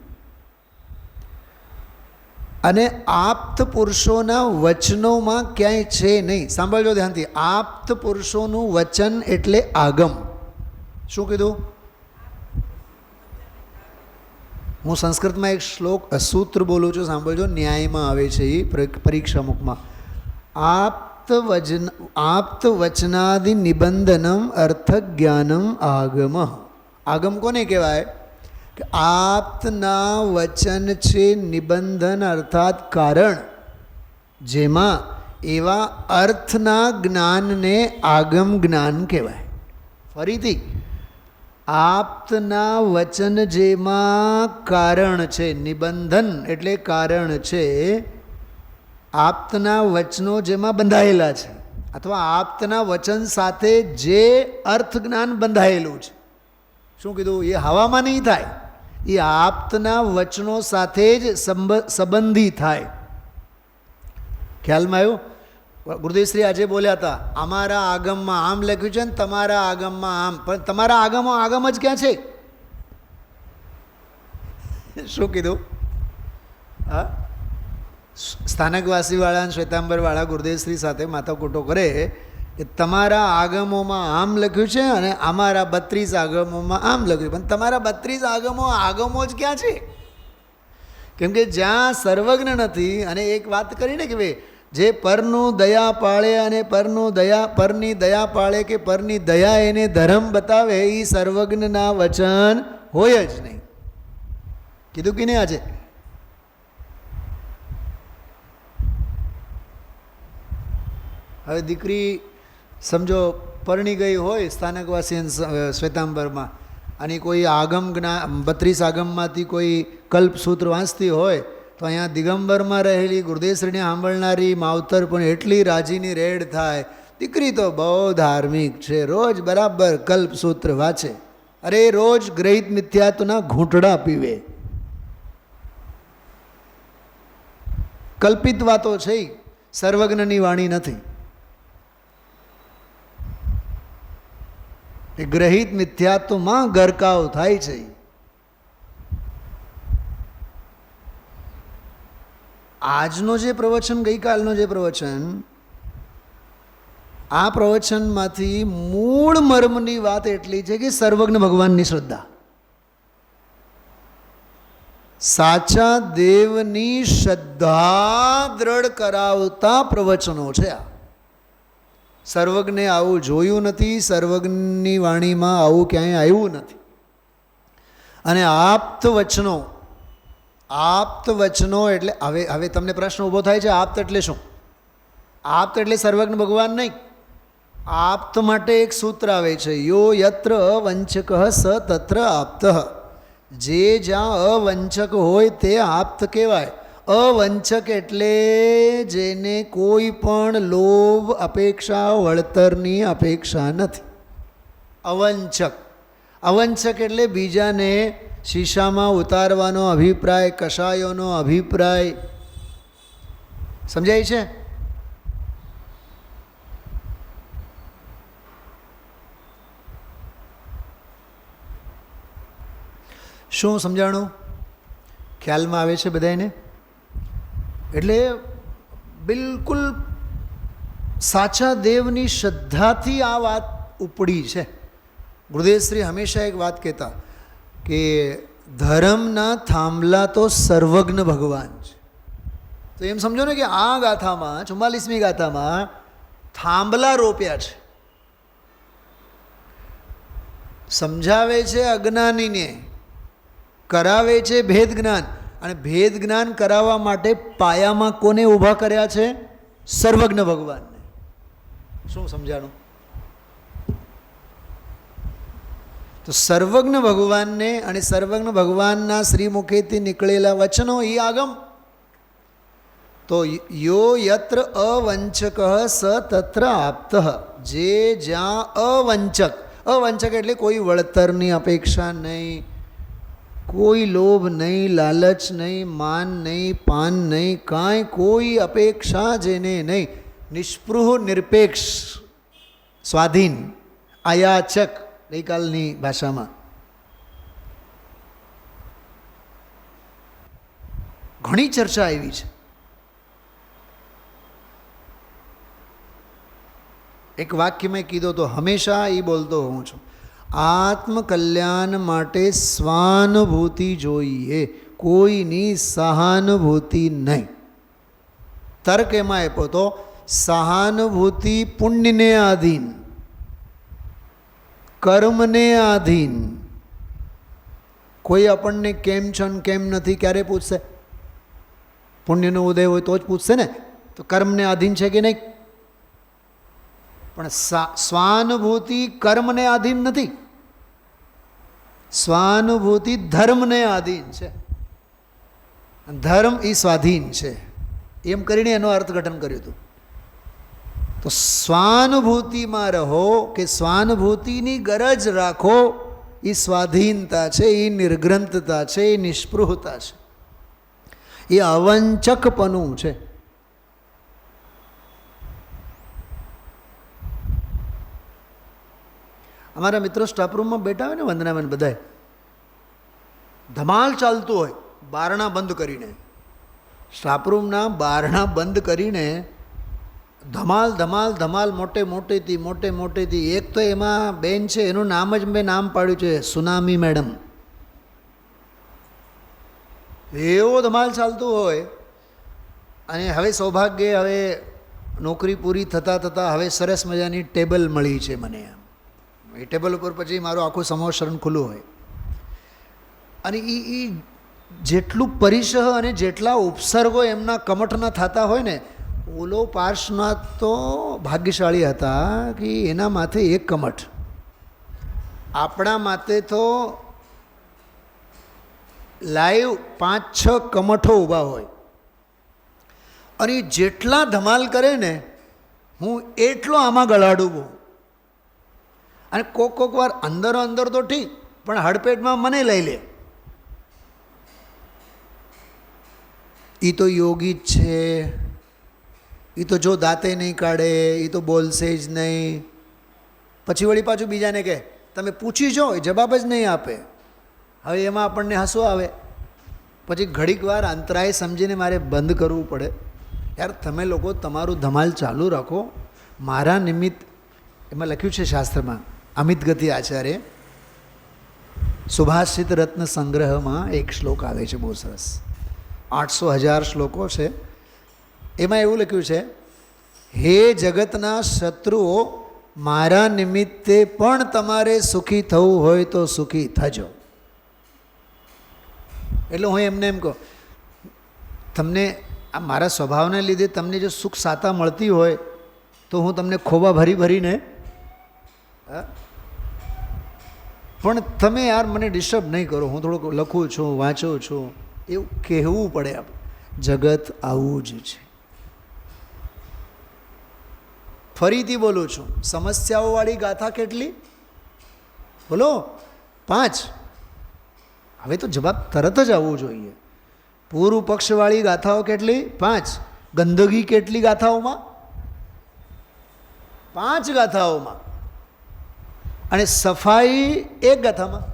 અને આપ્ત પુરુષોના વચનોમાં ક્યાંય છે નહીં. સાંભળજો ધ્યાનથી, આપ્ત પુરુષોનું વચન એટલે આગમ. શું કીધું? હું સંસ્કૃતમાં એક સૂત્ર બોલું છું, સાંભળજો. ન્યાયમાં આવે છે એ પરીક્ષા મુખમાં. આપ્ત વચનાદિ નિબંધનમ અર્થ જ્ઞાનમ આગમ. આગમ કોને કહેવાય? કે આપના વચન છે નિબંધન અર્થાત કારણ, જેમાં એવા અર્થના જ્ઞાનને આગમ જ્ઞાન કહેવાય. ફરીથી, આપના વચન જેમાં કારણ છે, નિબંધન એટલે કારણ છે, આપના વચનો જેમાં બંધાયેલા છે, અથવા આપના વચન સાથે જે અર્થ જ્ઞાન બંધાયેલું છે. શું કીધું? એ હવામાં નહીં થાય, એ આપના વચનો સાથે જ સંબંધી થાય. ખ્યાલમાં આવ્યું? ગુરુદેવશ્રી આજે બોલ્યા હતા, અમારા આગમમાં આમ લખ્યું છે ને તમારા આગમમાં આમ, પણ તમારા આગમમાં આગમ જ ક્યાં છે? શું કીધું? હા, સ્થાનકવાસીવાળા શ્વેતાંબરવાળા ગુરુદેવશ્રી સાથે માથાકૂટો કરે કે તમારા આગમોમાં આમ લખ્યું છે અને અમારા 32 આગમોમાં આમ લખ્યું, પણ તમારા 32 આગમો જ ક્યાં છે? કેમ કે જ્યાં સર્વજ્ઞ નથી. અને એક વાત કરીને કે ભાઈ, જે પરનું દયા પાળે અને પરની દયા પાળે કે પરની દયા એને ધર્મ બતાવે, એ સર્વજ્ઞના વચન હોય જ નહીં. કીધું કે નહીં આજે? હવે દીકરી સમજો પરણી ગઈ હોય સ્થાનકવાસી શ્વેતાંબરમાં, અને કોઈ આગમ 32 આગમમાંથી કોઈ કલ્પસૂત્ર વાંચતી હોય, તો અહીંયા દિગંબરમાં રહેલી ગુરુદેવશ્રીને સાંભળનારી માવતર પણ એટલી રાજીની રેડ થાય, દીકરી તો બહુ ધાર્મિક છે, રોજ બરાબર કલ્પસૂત્ર વાંચે. અરે રોજ ગ્રહિત મિથ્યાત્વના ઘૂંટડા પીવે. કલ્પિત વાતો છે, સર્વજ્ઞની વાણી નથી. એ ગ્રહિત મિથ્યાત્વમાં ગરકાવ થાય છે. આજનો જે પ્રવચન, ગઈકાલનો જે પ્રવચન, આ પ્રવચનમાંથી મૂળ મર્મની વાત એટલી છે કે સર્વજ્ઞ ભગવાનની શ્રદ્ધા, સાચા દેવની શ્રદ્ધા દ્રઢ કરાવતા પ્રવચનો છે આ. સર્વજ્ઞે આવું જોયું નથી, સર્વજ્ઞની વાણીમાં આવું ક્યાંય આવ્યું નથી. અને આપ્ત વચનો એટલે હવે તમને પ્રશ્ન ઊભો થાય છે, આપ્ત એટલે શું? આપ્ત એટલે સર્વજ્ઞ ભગવાન નહીં. આપ્ત માટે એક સૂત્ર આવે છે, યો યત્ર અવંચક સ તત્ર આપ્ત. જે જ્યાં અવંચક હોય તે આપ્ત કહેવાય. અવંચક એટલે જેને કોઈ પણ લોભ, અપેક્ષા, વળતરની અપેક્ષા નથી. અવંચક એટલે બીજાને શીશામાં ઉતારવાનો અભિપ્રાય, કશાયોનો અભિપ્રાય. સમજાય છે? શું સમજાણું? ખ્યાલમાં આવે છે બધાને? એટલે બિલકુલ સાચા દેવની શ્રદ્ધાથી આ વાત ઉપડી છે. ગુરુદેવશ્રી હંમેશા એક વાત કહેતા કે ધર્મના થાંભલા તો સર્વજ્ઞ ભગવાન છે. તો એમ સમજો ને કે આ ગાથામાં, 44મી ગાથામાં થાંભલા રોપ્યા છે. સમજાવે છે અજ્ઞાનીને, કરાવે છે ભેદ જ્ઞાન, અને ભેદ જ્ઞાન કરાવવા માટે પાયામાં કોને ઊભા કર્યા છે? સર્વજ્ઞ ભગવાનને. શું સમજાણું? તો સર્વજ્ઞ ભગવાનને અને સર્વજ્ઞ ભગવાનના શ્રીમુખેથી નીકળેલા વચનો એ આગમ. તો યો યત્ર અવંચક સ તત્ર આપ્ત. જે જ્યાં અવંચક એટલે કોઈ વળતરની અપેક્ષા નહીં, કોઈ લોભ નહીં, લાલચ નહીં, માન નહીં, પાન નહીં, કાંઈ કોઈ અપેક્ષા જેને નહીં, નિષ્પૃહ, નિરપેક્ષ, સ્વાધીન, અયાચક ગઈકાલની ભાષામાં. ઘણી ચર્ચા આવી છે. એક વાક્ય મેં કીધો તો હંમેશા એ બોલતો હોઉં છું, આત્મકલ્યાણ માટે સ્વાનુભૂતિ જોઈએ, કોઈની સહાનુભૂતિ નહીં. તર્ક એમાં આપ્યો તો સહાનુભૂતિ પુણ્યને આધીન, કર્મને આધીન. કોઈ આપણને કેમ છો ને કેમ નથી ક્યારે પૂછશે? પુણ્યનો ઉદય હોય તો જ પૂછશે ને. તો કર્મને આધીન છે કે નહીં? પણ સ્વાનુભૂતિ કર્મને આધીન નથી, સ્વાનુભૂતિ ધર્મને આધીન છે. ધર્મ એ સ્વાધીન છે, એમ કરીને એનો અર્થઘટન કર્યું હતું. તો સ્વાનુભૂતિમાં રહો કે સ્વાનુભૂતિની ગરજ રાખો, એ સ્વાધીનતા છે, એ નિર્ગ્રંથતા છે, એ નિષ્પૃહતા છે, એ અવંચકપણું છે. અમારા મિત્રો સ્ટાફરૂમમાં બેઠા હોય ને વંદનાબેન, બધાય ધમાલ ચાલતું હોય, બારણા બંધ કરીને, સ્ટાફરૂમના બારણા બંધ કરીને ધમાલ ધમાલ ધમાલ મોટે મોટેથી. એક તો એમાં બેન છે, એનું નામ જ મેં નામ પાડ્યું છે, સુનામી મેડમ. એવો ધમાલ ચાલતું હોય. અને હવે સૌભાગ્ય, હવે નોકરી પૂરી થતાં હવે સરસ મજાની ટેબલ મળી છે મને. એ ટેબલ ઉપર પછી મારું આખું સમોશરણ ખુલ્લું હોય. અને એ જેટલું પરિસહ અને જેટલા ઉપસર્ગો એમના કમઠના થતા હોય ને, ઓલો પાર્શ્વનાથ તો ભાગ્યશાળી હતા કે એના માથે એક કમઠ, આપણા માથે તો લાઈવ 5-6 કમઠો ઊભા હોય. અને જેટલા ધમાલ કરે ને, હું એટલો આમાં ગળાડું બહુ. અને કોક વાર અંદર તો ઠીક, પણ હડપેટમાં મને લઈ લે. એ તો યોગી જ છે, એ તો જો દાંતે નહીં કાઢે, એ તો બોલશે જ નહીં. પછી વળી પાછું બીજાને કહે તમે પૂછી જો, એ જવાબ જ નહીં આપે. હવે એમાં આપણને હસવું આવે, પછી ઘડીક વાર અંતરાય સમજીને મારે બંધ કરવું પડે. યાર તમે લોકો તમારું ધમાલ ચાલુ રાખો, મારા નિમિત્ત. એમાં લખ્યું છે શાસ્ત્રમાં, અમિત ગતિ આચાર્ય સુભાષિત રત્ન સંગ્રહમાં એક શ્લોક આવે છે બહુ સરસ, 800,000 શ્લોકો છે. એમાં એવું લખ્યું છે, હે જગતના શત્રુઓ, મારા નિમિત્તે પણ તમારે સુખી થવું હોય તો સુખી થજો. એટલે હું એમને એમ કહું, તમને આ મારા સ્વભાવને લીધે તમને જો સુખ સાતા મળતી હોય તો હું તમને ખોબા ભરી ભરીને, પણ તમે યાર મને ડિસ્ટર્બ નહીં કરો, હું થોડુંક લખું છું, વાંચું છું, એવું કહેવું પડે. આપણે જગત આવું જ છે. ફરીથી બોલું છું, સમસ્યાઓવાળી ગાથા કેટલી? બોલો, 5. હવે તો જવાબ તરત જ આવવું જોઈએ. પૂર્વ પક્ષવાળી ગાથાઓ કેટલી? 5. ગંદકી કેટલી ગાથાઓમાં? 5 ગાથાઓમાં. અને સફાઈ 1 ગાથામાં.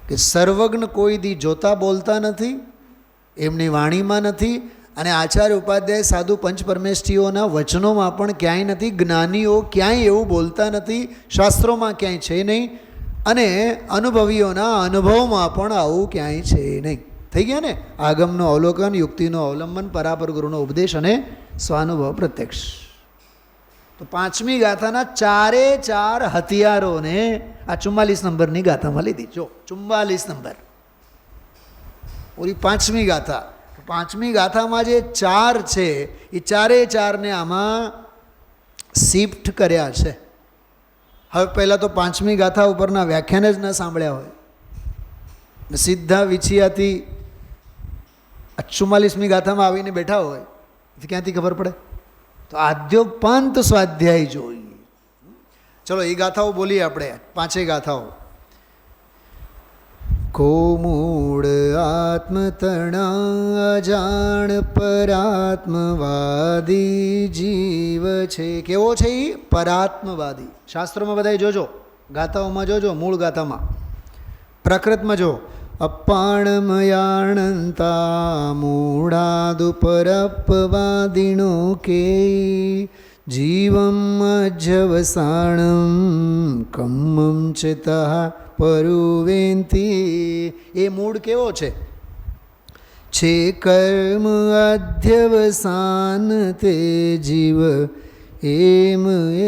કે સર્વજ્ઞ કોઈ દી જોતા બોલતા નથી, એમની વાણીમાં નથી, અને આચાર્ય ઉપાધ્યાય સાધુ પંચ પરમેષ્ઠીઓના વચનોમાં પણ ક્યાંય નથી. જ્ઞાનીઓ ક્યાંય એવું બોલતા નથી, શાસ્ત્રોમાં ક્યાંય છે નહીં, અને અનુભવીઓના અનુભવમાં પણ આવું ક્યાંય છે નહીં. થઈ ગયા ને? આગમનું અવલોકન, યુક્તિનું અવલંબન, પરાપર ગુરુનો ઉપદેશ અને સ્વાનુભવ પ્રત્યક્ષ. તો 5મી ગાથાના 4 હથિયારોને આ 44 નંબરની ગાથામાં લીધી. જો 44 નંબર પૂરી 5મી ગાથા. 5મી ગાથામાં જે 4 છે એ 4ને આમાં શિફ્ટ કર્યા છે. હવે પહેલાં તો 5મી ગાથા ઉપરના વ્યાખ્યાન જ ન સાંભળ્યા હોય, સીધા વિછિયાથી 44મી ગાથામાં આવીને બેઠા હોય તો ક્યાંથી ખબર પડે? તો આદ્યોપંત સ્વાધ્યાય જોઈએ. ચલો એ ગાથાઓ બોલીએ આપણે, 5 ગાથાઓ. કો મૂળ આત્મતણા અજાણ પરાત્મવાદી જીવ છે. કેવો છે એ? પરાત્મવાદી. શાસ્ત્રોમાં બધાય જોજો, ગાથાઓમાં જોજો, મૂળ ગાથામાં. પ્રકૃતમાં જો, અપાણમયાણંતા મૂળાદુપરપવાદિનો કે જીવમ અજ્જવસાણમ કમ્મમ ચિતા પરુવેંતી. એ મૂળ કેવો છે? છે કર્મ અધ્યવસાન તે જીવ એમ એ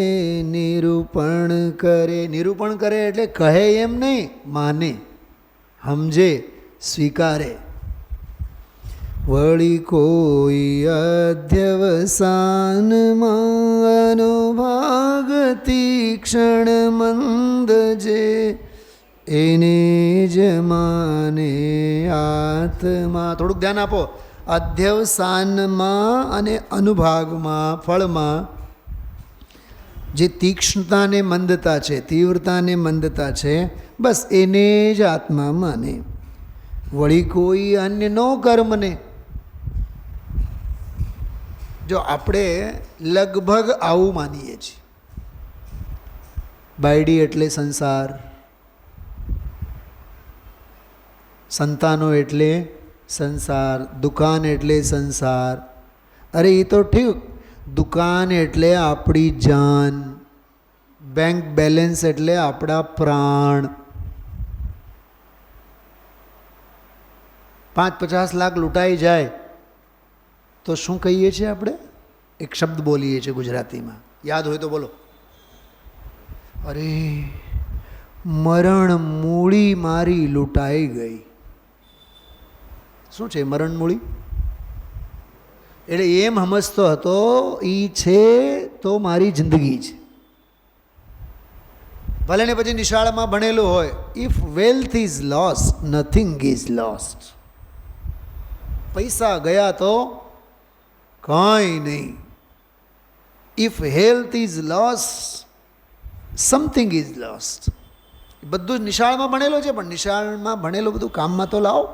નિરૂપણ કરે. નિરૂપણ કરે એટલે કહે એમ નહીં, માને, સમજે, સ્વીકારે. વળી કોઈ અધ્યવસાનમાં અનુભાગ તીક્ષણ મંદ જે એને જ માને આત્મા. થોડુંક ધ્યાન આપો. અધ્યવસાનમાં અને અનુભાગમાં, ફળમાં જે તીક્ષ્ણતાને મંદતા છે, તીવ્રતાને મંદતા છે, બસ એને જ આત્મા માને. વળી કોઈ અન્યનો કર્મને. જો આપણે લગભગ આવું માનીએ છીએ, બાયડી એટલે સંસાર, સંતાનો એટલે સંસાર, દુકાન એટલે સંસાર. અરે એ તો ઠીક, દુકાન એટલે આપણી જાન, બેંક બેલેન્સ એટલે આપણા પ્રાણ. 5-50 લાખ લૂંટાઈ જાય તો શું કહીએ છીએ આપણે? એક શબ્દ બોલીએ છીએ ગુજરાતીમાં, યાદ હોય તો બોલો. અરે મરણ મૂળી મારી લૂંટાઈ ગઈ. શું છે મરણ મૂળી? એટલે એમ સમજતો હતો એ છે તો મારી જિંદગી છે. ભલે ને પછી નિશાળમાં ભણેલું હોય, if wealth is lost nothing is lost. પૈસા ગયા તો કાંઈ નહીં. If health is lost something is lost. બધું નિશાળમાં ભણેલો છે, પણ નિશાળમાં ભણેલું બધું કામમાં તો લાવો.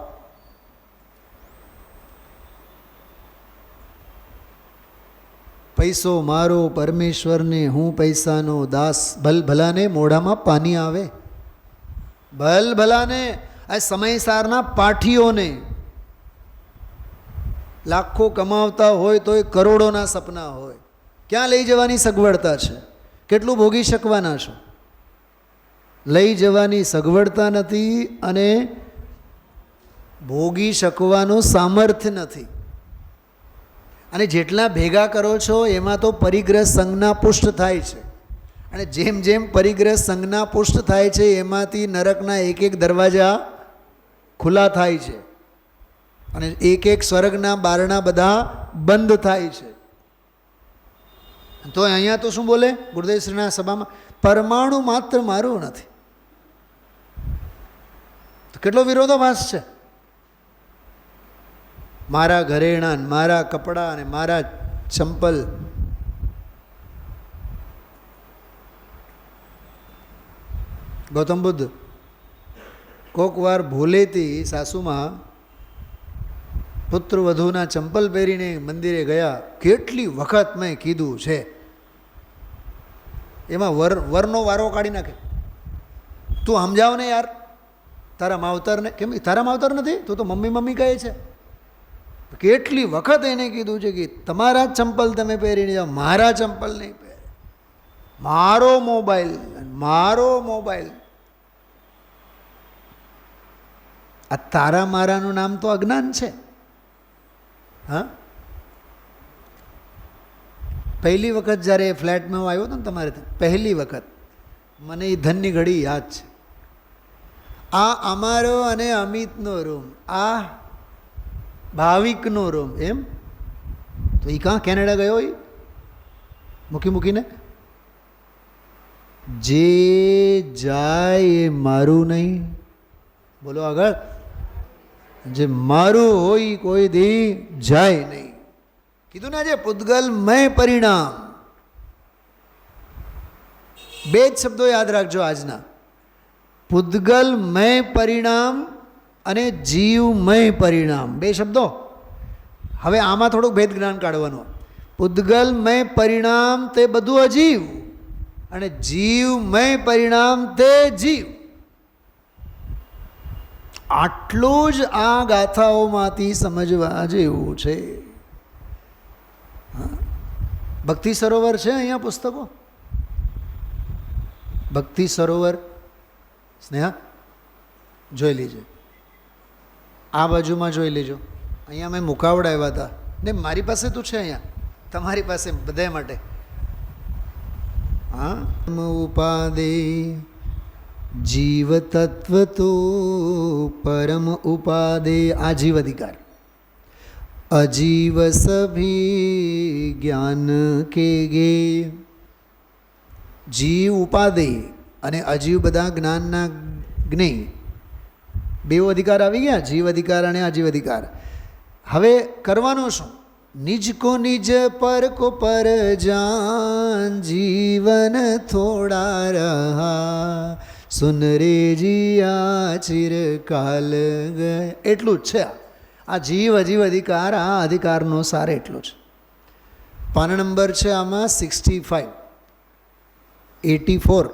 પૈસો મારો પરમેશ્વરને, હું પૈસાનો દાસ. ભલ ભલાને મોઢામાં પાણી આવે, ભલ ભલાને. આ સમયસારના પાઠીઓને લાખો કમાવતા હોય તો એ કરોડોના સપના હોય, ક્યાં લઈ જવાની સગવડતા છે? કેટલું ભોગી શકવાના છો? લઈ જવાની સગવડતા નથી અને ભોગી શકવાનું સામર્થ્ય નથી. અને જેટલા ભેગા કરો છો એમાં તો પરિગ્રહ સંઘના પુષ્ટ થાય છે. અને જેમ જેમ પરિગ્રહ સંઘના પુષ્ટ થાય છે એમાંથી નરકના એક એક દરવાજા ખુલ્લા થાય છે અને એક એક સ્વર્ગના બારણા બધા બંધ થાય છે. તો અહીંયા તો શું બોલે ગુરુદેવશ્રીના સભામાં? પરમાણુ માત્ર મારું નથી. તો કેટલો વિરોધાભાસ છે! મારા ઘરેણાં, મારા કપડાં અને મારા ચંપલ. ગૌતમ બુદ્ધ કોક વાર ભૂલેથી સાસુમાં પુત્ર વધુના ચંપલ પહેરીને મંદિરે ગયા. કેટલી વખત મેં કીધું છે. એમાં વરનો વારો કાઢી નાખે. તું સમજાવ ને યાર તારા માવતરને. કેમ તારા માવતર નથી? તું તો મમ્મી મમ્મી કહે છે. કેટલી વખત એને કીધું છે કે તમારા ચંપલ તમે પહેરીને જાઓ, મારા ચંપલ નહીં પહેરે. મારો મોબાઈલ, મારો મોબાઈલ. આ તારા મારાનું નામ તો અજ્ઞાન છે. હા, પહેલી વખત જ્યારે ફ્લેટમાં હું આવ્યો હતો ને તમારે પહેલી વખત, મને એ ધનની ઘડી યાદ છે. આ અમારો અને અમિતનો રૂમ, આ ભાવિકનો રૂમ. એમ તો એ કાં કેનેડા ગયો? એ મૂકીને જે જાય એ મારું નહીં. બોલો આગળ. જે મારું હોય કોઈ દી જાય નહીં. કીધું ને આજે પૂતગલમય પરિણામ. બે જ શબ્દો યાદ રાખજો આજના: પૂતગલમય પરિણામ અને જીવમય પરિણામ. બે શબ્દો. હવે આમાં થોડુંક ભેદ જ્ઞાન કાઢવાનું. પૂતગલમય પરિણામ તે બધું અજીવ અને જીવમય પરિણામ તે જીવ. આટલું જ આ ગાથાઓમાંથી સમજવા જેવું છે. ભક્તિ સરોવર છે અહીંયા પુસ્તકો. ભક્તિ સરોવર સ્નેહા જોઈ લેજો. આ બાજુમાં જોઈ લેજો. અહીંયા મેં મુકાવડાવ્યા હતા ને મારી પાસે તો છે અહીંયા, તમારી પાસે બધા માટે. હા, ઉપાદે જીવ તત્વ તો પરમ ઉપાદે. આ જીવ અધિકાર. અજીવ સભી જ્ઞાન કે ગે. જીવ ઉપાદે અને અજીવ બધા જ્ઞાનના જ્ઞેય. બેવ અધિકાર આવી ગયા, જીવ અધિકાર અને અજીવ અધિકાર. હવે કરવાનું શું? નિજ કો નિજ પર કો પર જાન, જીવન થોડા રહા, સુન રે જીયા ચિરકાલ ગયા. એટલું જ છે આ જીવ અજીવ અધિકાર. આ અધિકારનો સાર એટલો છે. પાના નંબર છે આમાં 65, 84,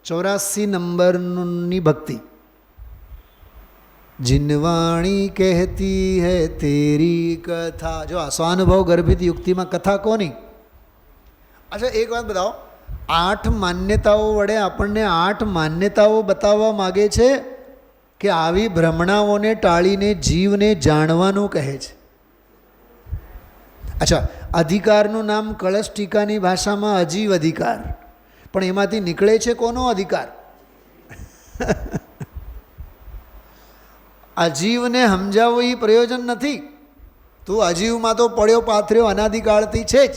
84 નંબરની ભક્તિ. जिनवाणी कहती है तेरी कथा. जो સ્વાનુભવ ગર્ભિત યુક્તિમાં કથા કોની? અચ્છા એક વાત બતાવો. 8 માન્યતાઓ વડે આપણને 8 માન્યતાઓ બતાવવા માગે છે કે આવી ભ્રમણાઓને ટાળીને જીવને જાણવાનું કહે છે. અચ્છા, અધિકારનું નામ કળશ ટીકાની ભાષામાં અજીવ અધિકાર, પણ એમાંથી નીકળે છે કોનો અધિકાર? અજીવને સમજાવવું એ પ્રયોજન નથી. તું અજીવમાં તો પડ્યો પાથર્યો અનાદિકાળથી છે જ.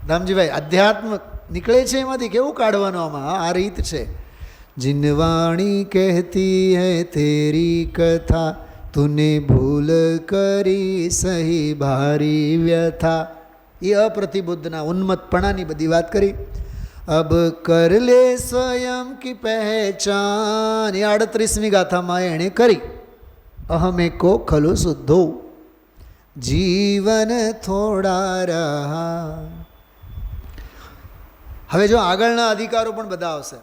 ધામજીભાઈ, અધ્યાત્મ નીકળે છે એમાંથી. કેવું કાઢવાનું આમાં? આ રીત છે. जिनवाणी कहती है तेरी कथा, तूने भूल કરી સહી ભારી વ્યથા. એ અપ્રતિબુદ્ધના ઉન્મત્તપણાની બધી વાત કરી. અબ કર લે સ્વયં કી પહેચાન. એ 38મી ગાથામાં એણે કરી. અહમે કો ખલુ શુદ્ધો જીવન થોડા રહા. હવે જો આગળના અધિકારો પણ બધા આવશે.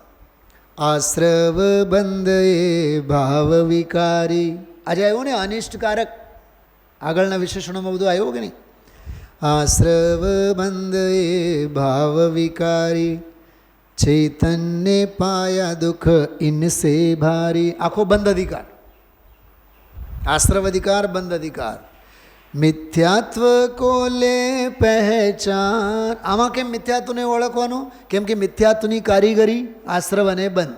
આશ્રવ બંધ એ ભાવ વિકારી. આજે આવ્યું ને અનિષ્ટકારક, આગળના વિશેષણોમાં બધું આવ્યું કે નહીં? આશ્રવ બંધ એ ભાવ વિકારી, ચૈતન્ય પાયા દુઃખ ઇનસે ભારી. આખો બંધ અધિકાર, આશ્રવ અધિકાર, બંધ અધિકાર. મિથ્યાત્વ કો લે પહેચાન. આમાં કેમ મિથ્યાત્વને ઓળખવાનું? કેમ કે મિથ્યાત્વની કારીગરી આશ્રવ અને બંધ.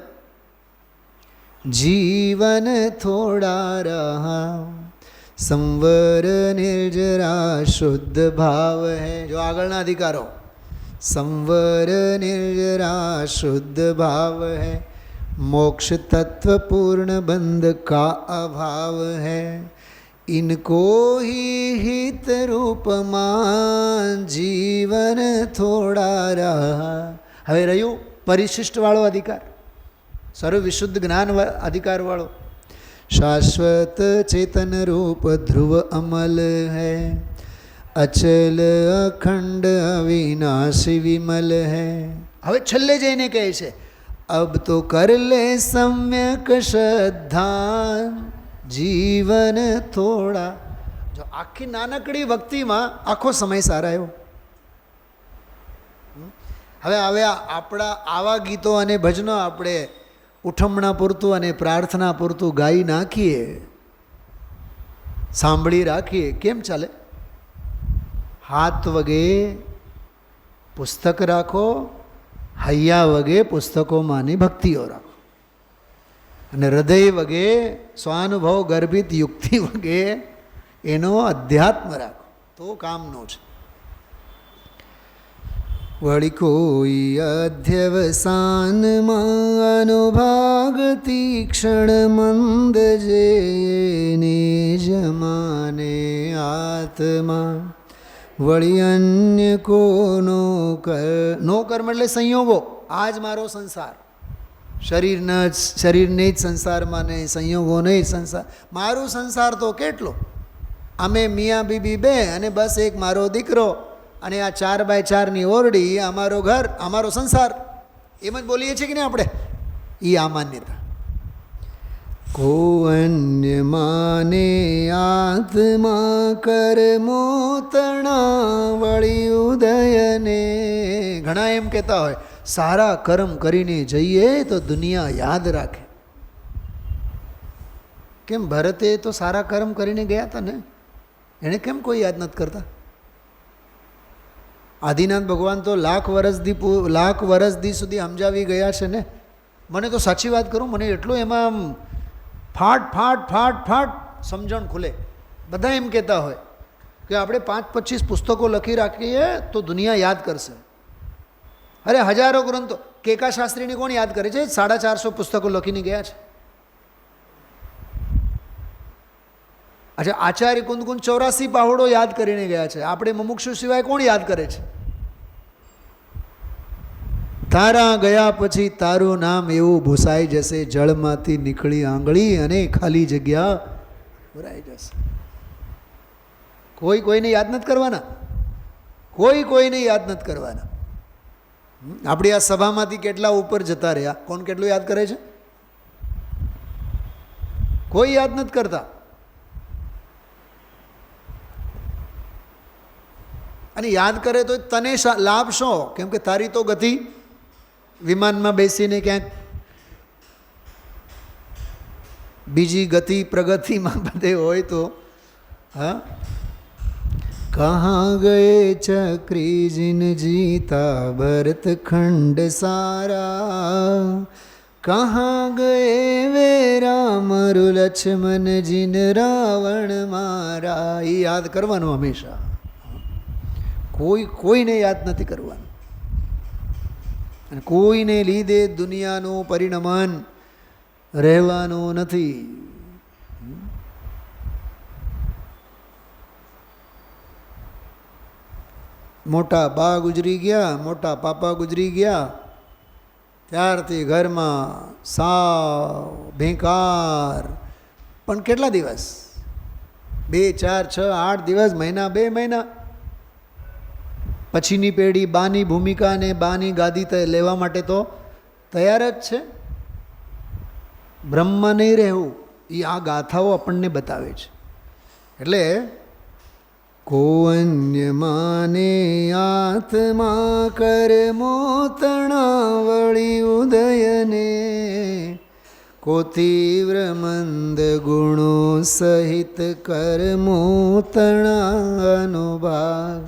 જીવન થોડા રહા સંવર નિર્જરા શુદ્ધ ભાવ હૈ. જો આગળના અધિકારો, સંવર નિર્જરા શુદ્ધ ભાવ હૈ, મોક્ષ તત્વ પૂર્ણ બંધ કા અભાવ હૈ, इनको ही हित रूपमान जीवन थोड़ा रहा. હવે રહ્યું પરિશિષ્ટવાળો અધિકાર, સર્વ વિશુદ્ધ જ્ઞાન અધિકારવાળો. શાશ્વત ચેતન રૂપ ધ્રુવ અમલ હૈ, અચલ અખંડ અવિનાશી વિમલ હૈ. હવે છેલ્લે જઈને કહે છે, અબ તો કર લે સમ્યક શ્રદ્ધા જીવન થોડા. જો આખી નાનકડી ભક્તિમાં આખો સમય સારા આવ્યો. હવે આપણા આવા ગીતો અને ભજનો આપણે ઉઠમણા પૂરતું અને પ્રાર્થના પૂરતું ગાઈ નાખીએ, સાંભળી રાખીએ, કેમ ચાલે? હાથ વગે પુસ્તક રાખો, હૈયા વગે પુસ્તકોમાંની ભક્તિઓ રાખો, અને હૃદય વગે સ્વાનુભવ ગર્ભિત યુક્તિ વગે એનો અધ્યાત્મ રાખો, તો કામનો છે. વળી કોઈ અધ્યવસાનમાં અનુભાગ તીક્ષણ મંદ જે નિજમાને આત્મા, વળી અન્ય કો નો કર્મ એટલે સંયોગો. આ જ મારો સંસાર, શરીરને જ સંસારમાં નહીં, સંયોગોને જ સંસાર. મારું સંસાર તો કેટલો, અમે મિયા બીબી બે અને બસ એક મારો દીકરો, અને આ 4x4ની ઓરડી અમારો ઘર, અમારો સંસાર. એમ જ બોલીએ છીએ કે નહીં આપણે? એ આ માન્યતા. કો અન્ય માને આત્મા કર્મો તણા વળી ઉદયને. ઘણા એમ કહેતા હોય સારા કર્મ કરીને જઈએ તો દુનિયા યાદ રાખે. કેમ ભરતે તો સારા કર્મ કરીને ગયા હતા ને, એણે કેમ કોઈ યાદ નથી કરતા? આદિનાથ ભગવાન તો લાખ વર્ષથી સુધી સમજાવી ગયા છે ને. મને તો સાચી વાત કરું, મને એટલું એમાં ફાટ સમજણ ખુલે. બધા એમ કહેતા હોય કે આપણે 5-25 પુસ્તકો લખી રાખીએ તો દુનિયા યાદ કરશે. અરે હજારો ગ્રંથો, કેકા શાસ્ત્રીને કોણ યાદ કરે છે? 450 પુસ્તકો લખીને ગયા છે. અચ્છા, આચાર્ય કુંદકુંદ 84 પાહોડો યાદ કરીને ગયા છે. આપણે મુમુક્ષુ સિવાય કોણ યાદ કરે છે? તારા ગયા પછી તારું નામ એવું ભૂસાઈ જશે, જળમાંથી નીકળી આંગળી અને ખાલી જગ્યા ભરાઈ જશે. કોઈને યાદ નથી કરવાના, કોઈને યાદ નથી કરવાના. આપણી આ સભામાંથી કેટલા ઉપર જતા રહ્યા, કોણ કેટલું યાદ કરે છે? કોઈ યાદ નથી કરતા. અને યાદ કરે તો તને લાભ શું? કેમ કે તારી તો ગતિ વિમાનમાં બેસીને ક્યાંક બીજી ગતિ પ્રગતિમાં બધે હોય તો. હા, કહા ગયે ચક્રી જીન જીતા ભરત ખંડ સારા, કહા ગયે વે રામ લક્ષ્મણ જીન રાવણ મારા. એ યાદ કરવાનું હંમેશા, કોઈને યાદ નથી કરવાનું. અને કોઈને લીધે દુનિયાનું પરિણમન રહેવાનું નથી. મોટા બા ગુજરી ગયા, મોટા પાપા ગુજરી ગયા, ત્યારથી ઘરમાં સાવ ભેંકાર. પણ કેટલા દિવસ? 2, 4, 6, 8 દિવસ, મહિના, 2 મહિના. પછીની પેઢી બાની ભૂમિકા અને બાની ગાદી લેવા માટે તો તૈયાર જ છે. બ્રહ્મ નહીં રહેવું, એ આ ગાથાઓ આપણને બતાવે છે. એટલે કો અન્ય માને આત્મા કર્મો તણાવળી ઉદયને, કો તીવ્ર મંદ ગુણો સહિત કર્મો તણાનો ભાગ,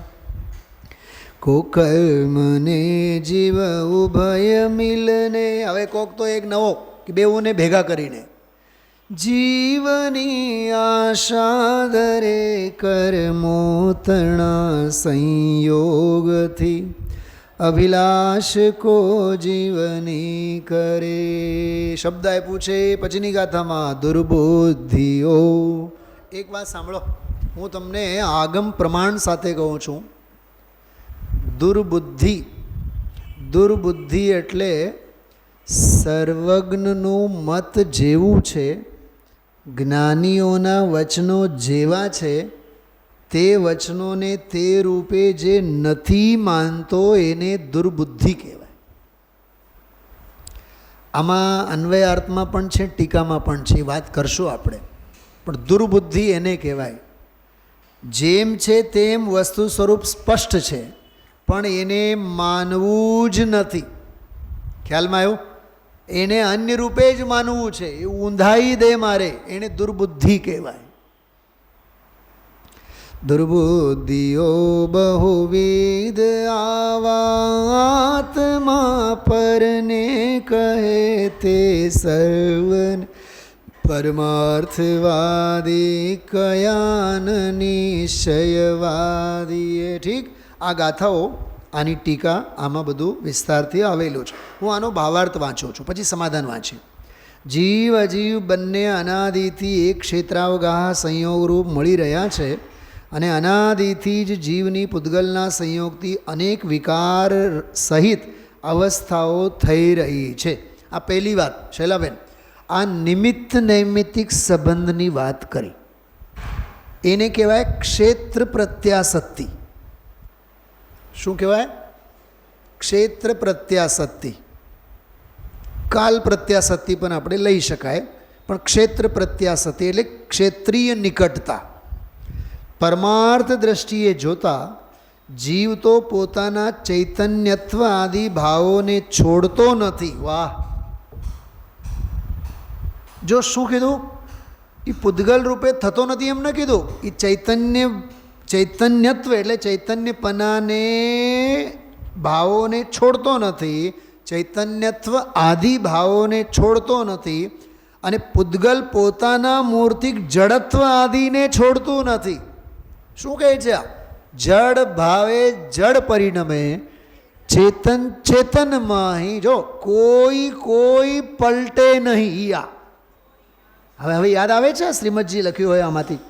કો કર્મને જીવ ઉભય મિલને. હવે કોક તો એક નવો કે બેઉને ભેગા કરીને જીવની આશા ધરે કર્મો તણા સંયોગથી, અભિલાષ કો જીવની કરે. શબ્દ આપ્યું છે પછીની ગાથામાં દુર્બુદ્ધિઓ. એક વાત સાંભળો, હું તમને આગમ પ્રમાણ સાથે કહું છું. દુર્બુદ્ધિ, દુર્બુદ્ધિ એટલે સર્વજ્ઞનું મત જેવું છે, જ્ઞાનીઓના વચનો જેવા છે, તે વચનોને તે રૂપે જે નથી માનતો એને દુર્બુદ્ધિ કહેવાય. આમાં અન્વયાર્થમાં પણ છે, ટીકામાં પણ છે, વાત કરશું આપણે. પણ દુર્બુદ્ધિ એને કહેવાય. જેમ છે તેમ વસ્તુ સ્વરૂપ સ્પષ્ટ છે, પણ એને માનવું જ નથી. ખ્યાલમાં આવ્યું? એને અન્ય રૂપે જ માનવું છે, એ ઊંધાઈ દે મારે, એને દુર્બુદ્ધિ કહેવાય. દુર્બુદ્ધિઓ બહુવિધ આવાત્મા પરને કહે તે સર્વન, પરમાર્થવાદી કયાન નિશ્ચયવાદી. ઠીક, આ ગાથાઓ, આની ટીકા, આમાં બધું વિસ્તારથી આવેલું છે. હું આનો ભાવાર્થ વાંચું છું, પછી સમાધાન વાંચીએ. જીવ અજીવ બંને અનાદિથી એક ક્ષેત્રાવગાહ સંયોગરૂપ મળી રહ્યા છે, અને અનાદિથી જ જીવની પૂતગલના સંયોગથી અનેક વિકાર સહિત અવસ્થાઓ થઈ રહી છે. આ પહેલી વાત શૈલાબેન. આ નિમિત્ત નૈમિત્તિક સંબંધની વાત કરી, એને કહેવાય ક્ષેત્ર પ્રત્યાસક્તિ. શું કહેવાય? ક્ષેત્ર પ્રત્યાસક્તિ. કાલ પ્રત્યાસક્તિ પણ આપણે લઈ શકાય, પણ ક્ષેત્ર પ્રત્યાસક્તિ એટલે ક્ષેત્રીય નિકટતા. પરમાર્થ દ્રષ્ટિએ જોતા જીવ તો પોતાના ચૈતન્યત્વ આદિ ભાવોને છોડતો નથી. વાહ! જો શું કીધું? એ પૂતગલ રૂપે થતો નથી એમ ન કીધું. એ ચૈતન્યત્વ એટલે ચૈતન્યપનાને ભાવોને છોડતો નથી, ચૈતન્યત્વ આદિ ભાવોને છોડતો નથી, અને પૂતગલ પોતાના મૂર્તિક જડત્વ આદિને છોડતું નથી. શું કહે છે આ? જડ ભાવે જડ પરિણમે, ચેતન ચેતનમાં. જો કોઈ પલટે નહીં. હવે યાદ આવે છે શ્રીમદજી લખ્યું હોય આમાંથી?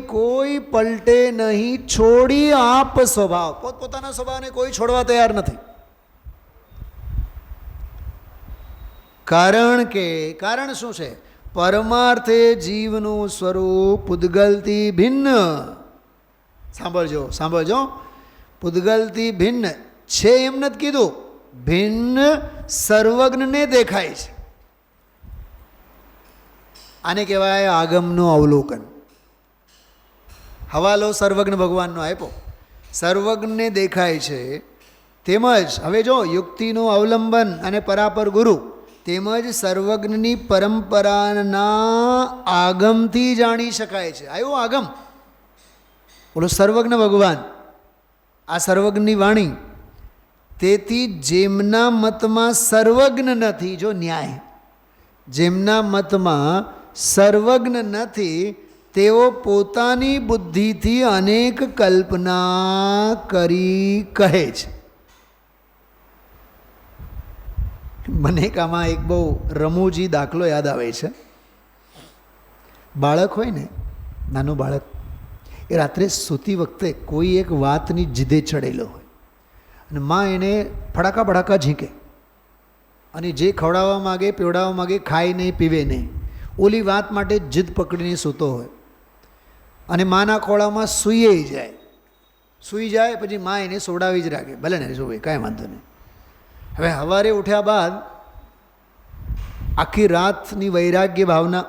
કોઈ પલટે નહીં, છોડી આપ સ્વભાવ. પોતપોતાના સ્વભાવને કોઈ છોડવા તૈયાર નથી. કારણ શું છે? પરમાર્થે જીવનું સ્વરૂપ પૂતગલથી ભિન્ન. સાંભળજો, પૂતગલથી ભિન્ન છે એમ નથી કીધું, ભિન્ન સર્વજ્ઞને દેખાય છે. આને કહેવાય આગમનું અવલોકન. હવાલો સર્વજ્ઞ ભગવાનનો આપ્યો, સર્વજ્ઞને દેખાય છે. તેમજ હવે જો યુક્તિનું અવલંબન અને પરાપર ગુરુ, તેમજ સર્વજ્ઞની પરંપરાના આગમથી જાણી શકાય છે. આવ્યો આગમ, બોલો સર્વજ્ઞ ભગવાન, આ સર્વજ્ઞની વાણી. તેથી જેમના મતમાં સર્વજ્ઞ નથી, જો ન્યાય, જેમના મતમાં સર્વજ્ઞ નથી, તેઓ પોતાની બુદ્ધિથી અનેક કલ્પના કરી કહે છે. મને આમાં એક બહુ રમૂજી દાખલો યાદ આવે છે. બાળક હોય ને, નાનું બાળક, એ રાત્રે સૂતી વખતે કોઈ એક વાતની જીદે ચડેલો હોય, અને માં એને ફડાકા ઝીંકે, અને જે ખવડાવવા માગે, પીવડાવવા માગે, ખાય નહીં, પીવે નહીં, ઓલી વાત માટે જીદ પકડીને સૂતો હોય, અને માના ખોળામાં સૂઈ જાય, પછી માં એને સોડાવી જ રાખે, ભલે ને સુવે, કાંઈ વાંધો નહીં. હવે સવારે ઉઠ્યા બાદ આખી રાતની વૈરાગ્ય ભાવના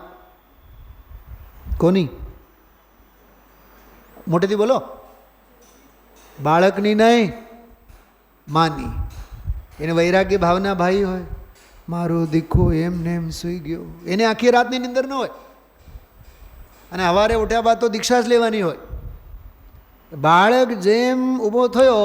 કોની? મોટેથી બોલો. બાળકની નહીં, માની. એને વૈરાગ્ય ભાવના ભાઈ હોય, મારો દીકરો એમને એમ સૂઈ ગયો, એને આખી રાતની નિંદર ન હોય. અને સવારે ઉઠ્યા બાદ તો દીક્ષા જ લેવાની હોય. બાળક જેમ ઊભો થયો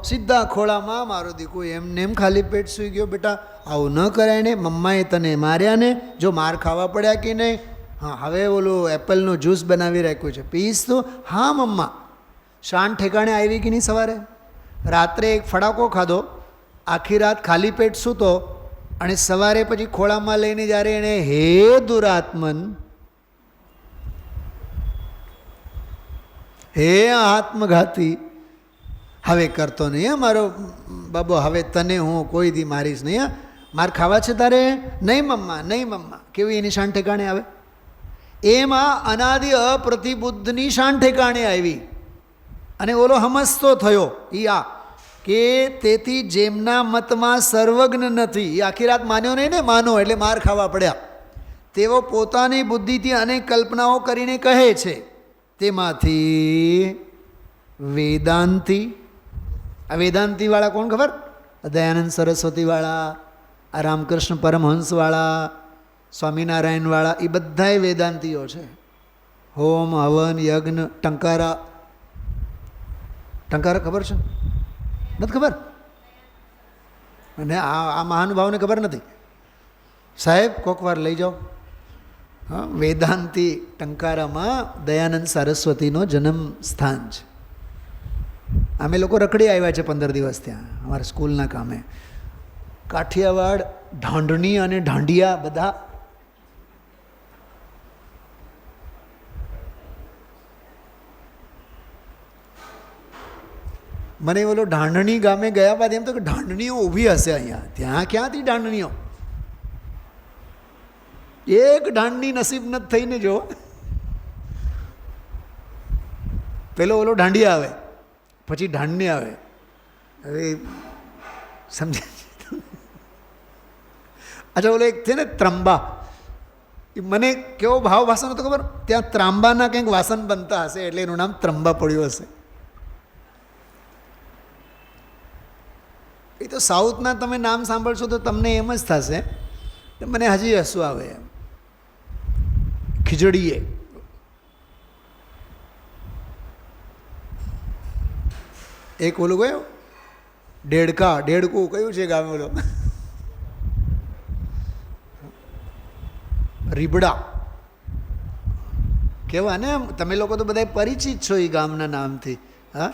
સીધા ખોળામાં, મારો દીકરો એમને એમ ખાલી પેટ સૂઈ ગયો. બેટા આવું ન કરાય ને, મમ્માએ તને માર્યા ને, જો માર ખાવા પડ્યા કે નહીં? હા, હવે ઓલું એપલનું જ્યુસ બનાવી રાખ્યું છે, પીશ તું? હા મમ્મા. શાન ઠેકાણે આવી કે નહીં? સવારે રાત્રે એક ફડાકો ખાધો, આખી રાત ખાલી પેટ સૂતો, અને સવારે પછી ખોળામાં લઈને જ્યારે એણે હે દુરાત્મન, હે આત્મઘાતી, હવે કરતો નહીં મારો બાબો, હવે તને હું કોઈ દી મારીશ નહીં. માર ખાવા છે તારે? નહીં મમ્મા, નહીં મમ્મા. કેવી એની શાન ઠેકાણે આવે? એમાં અનાદિ અપ્રતિબુદ્ધની શાન ઠેકાણે આવી. અને ઓલો હમસતો થયો એ આ કે તેથી જેમના મતમાં સર્વજ્ઞ નથી, એ આખી રાત માન્યો નહીં ને, માનો એટલે માર ખાવા પડ્યા, તેઓ પોતાની બુદ્ધિથી અનેક કલ્પનાઓ કરીને કહે છે. તેમાંથી વેદાંતી, આ વેદાંતીવાળા કોણ ખબર? દયાનંદ સરસ્વતીવાળા, આ રામકૃષ્ણ પરમહંસવાળા, સ્વામિનારાયણવાળા, એ બધાય વેદાંતીઓ છે. હોમ, હવન, યજ્ઞ, ટંકારા. ટંકારા ખબર છે? નથી ખબર? અને આ મહાનુભાવને ખબર નથી. સાહેબ કોક વાર લઈ જાઓ. હા, વેદાંતી ટંકારામાં દયાનંદ સરસ્વતીનો જન્મ સ્થાન છે. અમે લોકો રખડી આવ્યા છે 15 દિવસ ત્યાં અમારા સ્કૂલના કામે. કાઠિયાવાડ, ઢાંઢણી અને ઢાંઢિયા બધા. મને બોલો ઢાંઢણી ગામે ગયા બાદ એમ તો કે ઢાંઢણીઓ ઊભી હશે અહીંયા. ત્યાં ક્યાંથી ઢાંઢણીઓ? એક ઢાંડની નસીબ નથી થઈને જો. પેલો ઓલો ઢાંઢિયા આવે, પછી ઢાંડની આવે. હવે સમજે? અચ્છા, ઓલો એક છે ને ત્રંબા, એ મને કેવો ભાવ વાસન હતો ખબર? ત્યાં ત્રાંબાના કંઈક વાસન બનતા હશે એટલે એનું નામ ત્રંબા પડ્યું હશે. એ તો સાઉથના તમે નામ સાંભળશો તો તમને એમ જ થશે. મને હજી હસવું આવે એમ. ખીચડીએ, એક ઓલું કયું ડેડકું કયું છે ગામે? ઓલો રીબડા કેવા ને? તમે લોકો તો બધા પરિચિત છો એ ગામના નામથી. હા,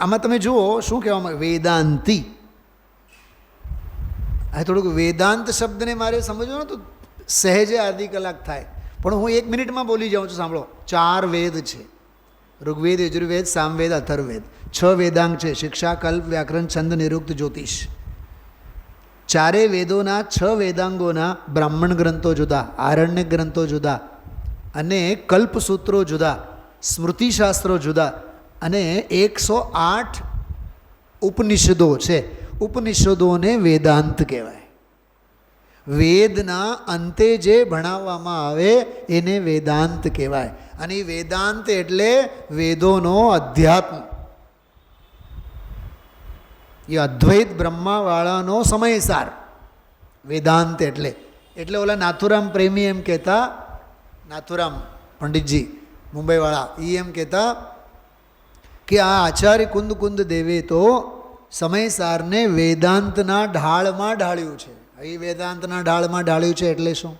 આમાં તમે જુઓ શું કહેવામાં? વેદાંતી. આ થોડુંક વેદાંત શબ્દને મારે સમજવો ને તો સહેજે આધી કલાક થાય, પણ હું 1 મિનિટમાં બોલી જાઉં છું. સાંભળો, 4 વેદ છે: ઋગ્વેદ, યજુર્વેદ, સામવેદ, અથર્વવેદ. 6 વેદાંગ છે: શિક્ષા, કલ્પ, વ્યાકરણ, છંદ, નિરુક્ત, જ્યોતિષ. 4 વેદોના 6 વેદાંગોના બ્રાહ્મણ ગ્રંથો જુદા, આરણ્ય ગ્રંથો જુદા, અને કલ્પસૂત્રો જુદા, સ્મૃતિશાસ્ત્રો જુદા, અને 108 ઉપનિષદો છે. ઉપનિષદોને વેદાંત કહેવાય. વેદના અંતે જે ભણાવવામાં આવે એને વેદાંત કહેવાય. અને વેદાંત એટલે વેદોનો અધ્યાત્મ. એ અદ્વૈત બ્રહ્માવાળાનો સમયસાર વેદાંત. એટલે ઓલા નાથુરામ પ્રેમી એમ કહેતા, નાથુરામ પંડિતજી મુંબઈવાળા, એ એમ કહેતા કે આ આચાર્ય કુંદ કુંદ દેવે તો સમયસારને વેદાંતના ઢાળમાં ઢાળ્યું છે. એ વેદાંતના ઢાળમાં ઢાળ્યું છે એટલે શું?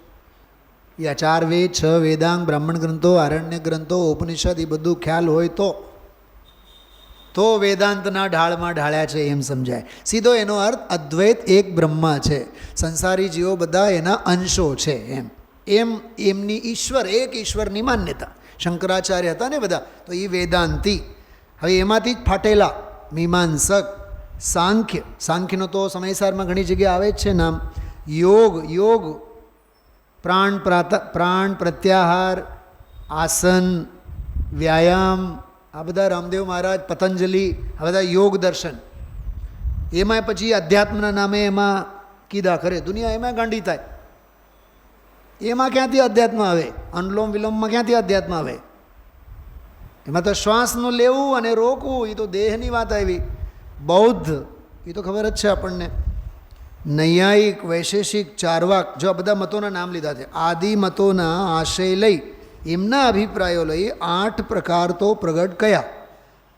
એ 4 વેદ, 6 વેદાંગ, બ્રાહ્મણ ગ્રંથો, આરણ્ય ગ્રંથો, ઉપનિષદ, એ બધું ખ્યાલ હોય તો વેદાંતના ઢાળમાં ઢાળ્યા છે એમ સમજાય. સીધો એનો અર્થ અદ્વૈત એક બ્રહ્મા છે, સંસારી જીવો બધા એના અંશો છે એમ એમની ઈશ્વર, એક ઈશ્વરની માન્યતા. શંકરાચાર્ય હતા ને બધા, તો એ વેદાંતી. હવે એમાંથી જ ફાટેલા મીમાંસક, સાંખ્યનો તો સમયસારમાં ઘણી જગ્યાએ આવે જ છે નામ. યોગ, પ્રાણ પ્રત્યાહાર, આસન, વ્યાયામ, આ બધા રામદેવ મહારાજ, પતંજલિ, આ બધા યોગ દર્શન. એમાંય પછી અધ્યાત્મના નામે એમાં કીધા ખરે દુનિયા એમાં ગાંડી થાય. એમાં ક્યાંથી અધ્યાત્મ આવે? અનુલોમ વિલોમમાં ક્યાંથી અધ્યાત્મ આવે? એમાં તો શ્વાસનું લેવું અને રોકવું એ તો દેહની વાત આવી. બૌદ્ધ એ તો ખબર જ છે આપણને. નૈયાયિક, વૈશેષિક, ચારવાક, જો આ બધા મતોના નામ લીધા છે. આદિ મતોના આશય લઈ એમના અભિપ્રાયો લઈ 8 પ્રકાર તો પ્રગટ કયા,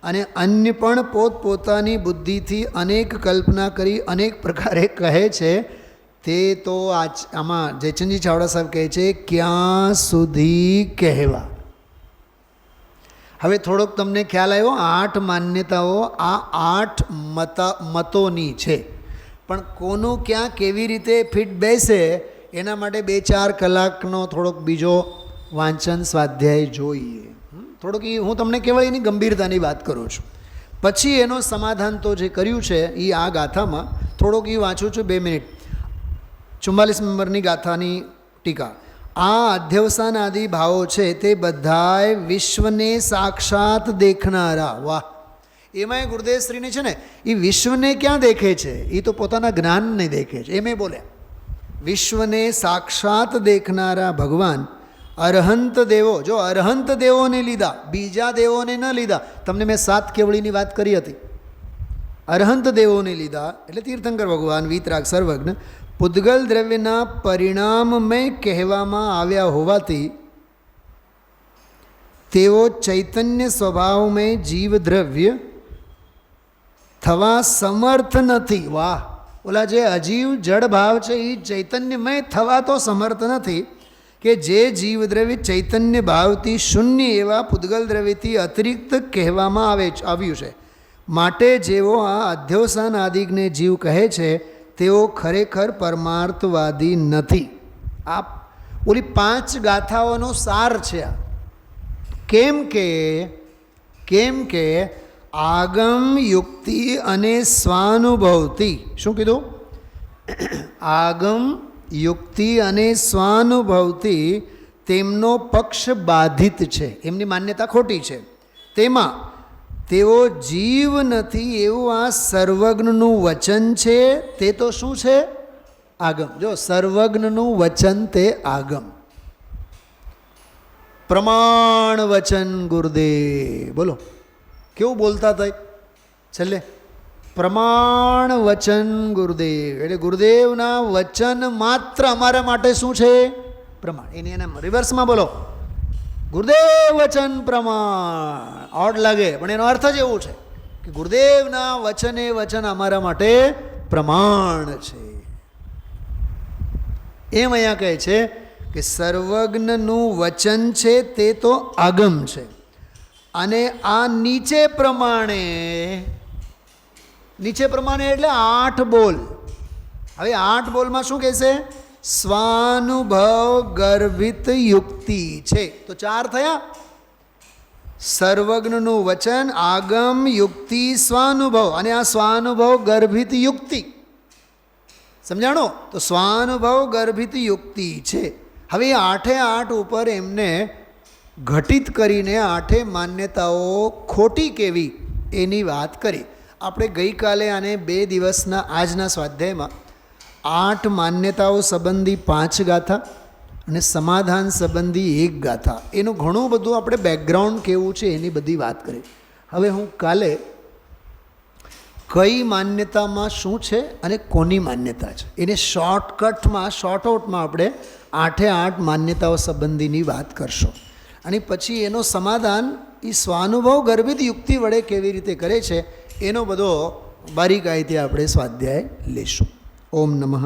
અને અન્ય પણ પોતપોતાની બુદ્ધિથી અનેક કલ્પના કરી અનેક પ્રકારે કહે છે. તે તો આમાં જયચંદજી ચાવડા સાહેબ કહે છે ક્યાં સુધી કહેવા. હવે થોડોક તમને ખ્યાલ આવ્યો. 8 માન્યતાઓ આ 8 મતોની છે, પણ કોનું ક્યાં કેવી રીતે ફિટ બેસે એના માટે 2-4 કલાકનો થોડોક બીજો વાંચન સ્વાધ્યાય જોઈએ. થોડોક હું તમને કેવળ એની ગંભીરતાની વાત કરું છું. પછી એનો સમાધાન તો જે કર્યું છે એ આ ગાથામાં થોડોક એ વાંચું છું. 2 મિનિટ. 44 નંબરની ગાથાની ટીકા. આ અધ્યવસાન આદિ ભાવો છે તે બધાય વિશ્વને સાક્ષાત દેખનારા. વાહ! એમાંય ગુરુદેવશ્રીને છે ને એ વિશ્વને ક્યાં દેખે છે? એ તો પોતાના જ્ઞાનને દેખે છે. એમ એ બોલ્યા વિશ્વને સાક્ષાત દેખનારા ભગવાન અરહંત દેવો. જો અરહંત દેવોને લીધા, બીજા દેવોને ન લીધા. તમને મેં 7 કેવળીની વાત કરી હતી. અરહંત દેવોને લીધા એટલે તીર્થંકર ભગવાન, વીતરાગ, સર્વજ્ઞ, પૂદગલ દ્રવ્યના પરિણામમય કહેવામાં આવ્યા હોવાથી તેઓ ચૈતન્ય સ્વભાવમય જીવ દ્રવ્ય થવા સમર્થ નથી. વાહ! ઓલા જે અજીવ જડ ભાવ છે એ ચૈતન્યમય થવા તો સમર્થ નથી, કે જે જીવ દ્રવ્ય ચૈતન્ય ભાવથી શૂન્ય એવા પૂદગલ દ્રવ્યથી અતિરિક્ત કહેવામાં આવ્યું છે. માટે જેઓ આ અધ્યવસાન આદિને જીવ કહે છે તેઓ ખરેખર પરમાર્થવાદી નથી. આ ઓલી 5 ગાથાઓનો સાર છે આ. કેમ કે આગમ, યુક્તિ અને સ્વાનુભવથી. શું કીધું? આગમ, યુક્તિ અને સ્વાનુભવથી તેમનો પક્ષ બાધિત છે. એમની માન્યતા ખોટી છે. તેમાં તેઓ જીવ નથી એવું આ સર્વજ્ઞનું વચન છે. તે તો શું છે? આગમ. જો સર્વજ્ઞનું વચન તે આગમ. પ્રમાણ વચન ગુરુદેવ. બોલો કેવું બોલતા થાય છેલ્લે? પ્રમાણ વચન ગુરુદેવ. એટલે ગુરુદેવના વચન માત્ર અમારા માટે શું છે? પ્રમાણ. એના રિવર્સમાં બોલો. ગુરુદેવ વચન પ્રમાણ. ઓડ લાગે પણ એનો અર્થ જ એવું છે કે ગુરુદેવના વચને વચન અમારા માટે પ્રમાણ છે. એમ અહીંયા કહે છે કે સર્વજ્ઞનું વચન છે તે તો આગમ છે, અને આ નીચે પ્રમાણે એટલે 8 બોલ. હવે 8 બોલમાં શું કહેશે? સ્વાનુભવ ગર્ભિત યુક્તિ છે. તો 4 થયા. સર્વજ્ઞનું વચન, આગમ, યુક્તિ, સ્વાનુભવ, અને આ સ્વાનુભવ ગર્ભિત યુક્તિ. સમજાણો? તો સ્વાનુભવ ગર્ભિત યુક્તિ છે. હવે 8 ઉપર એમને ઘટિત કરીને 8 માન્યતાઓ ખોટી કેવી એની વાત કરી. આપણે ગઈકાલે આને 2 દિવસના આજના સ્વાધ્યાયમાં 8 માન્યતાઓ સંબંધી 5 ગાથા અને સમાધાન સંબંધી 1 ગાથા, એનું ઘણું બધું આપણે બેકગ્રાઉન્ડ કેવું છે એની બધી વાત કરી. હવે હું કાલે કઈ માન્યતામાં શું છે અને કોની માન્યતા છે એને શોર્ટકટમાં, શોર્ટઆઉટમાં આપણે 8 માન્યતાઓ સંબંધીની વાત કરશો. અને પછી એનો સમાધાન એ સ્વાનુભવ ગર્ભિત યુક્તિ વડે કેવી રીતે કરે છે એનો બધો બારીકાઈથી આપણે સ્વાધ્યાય લેશું. ઓમ નમઃ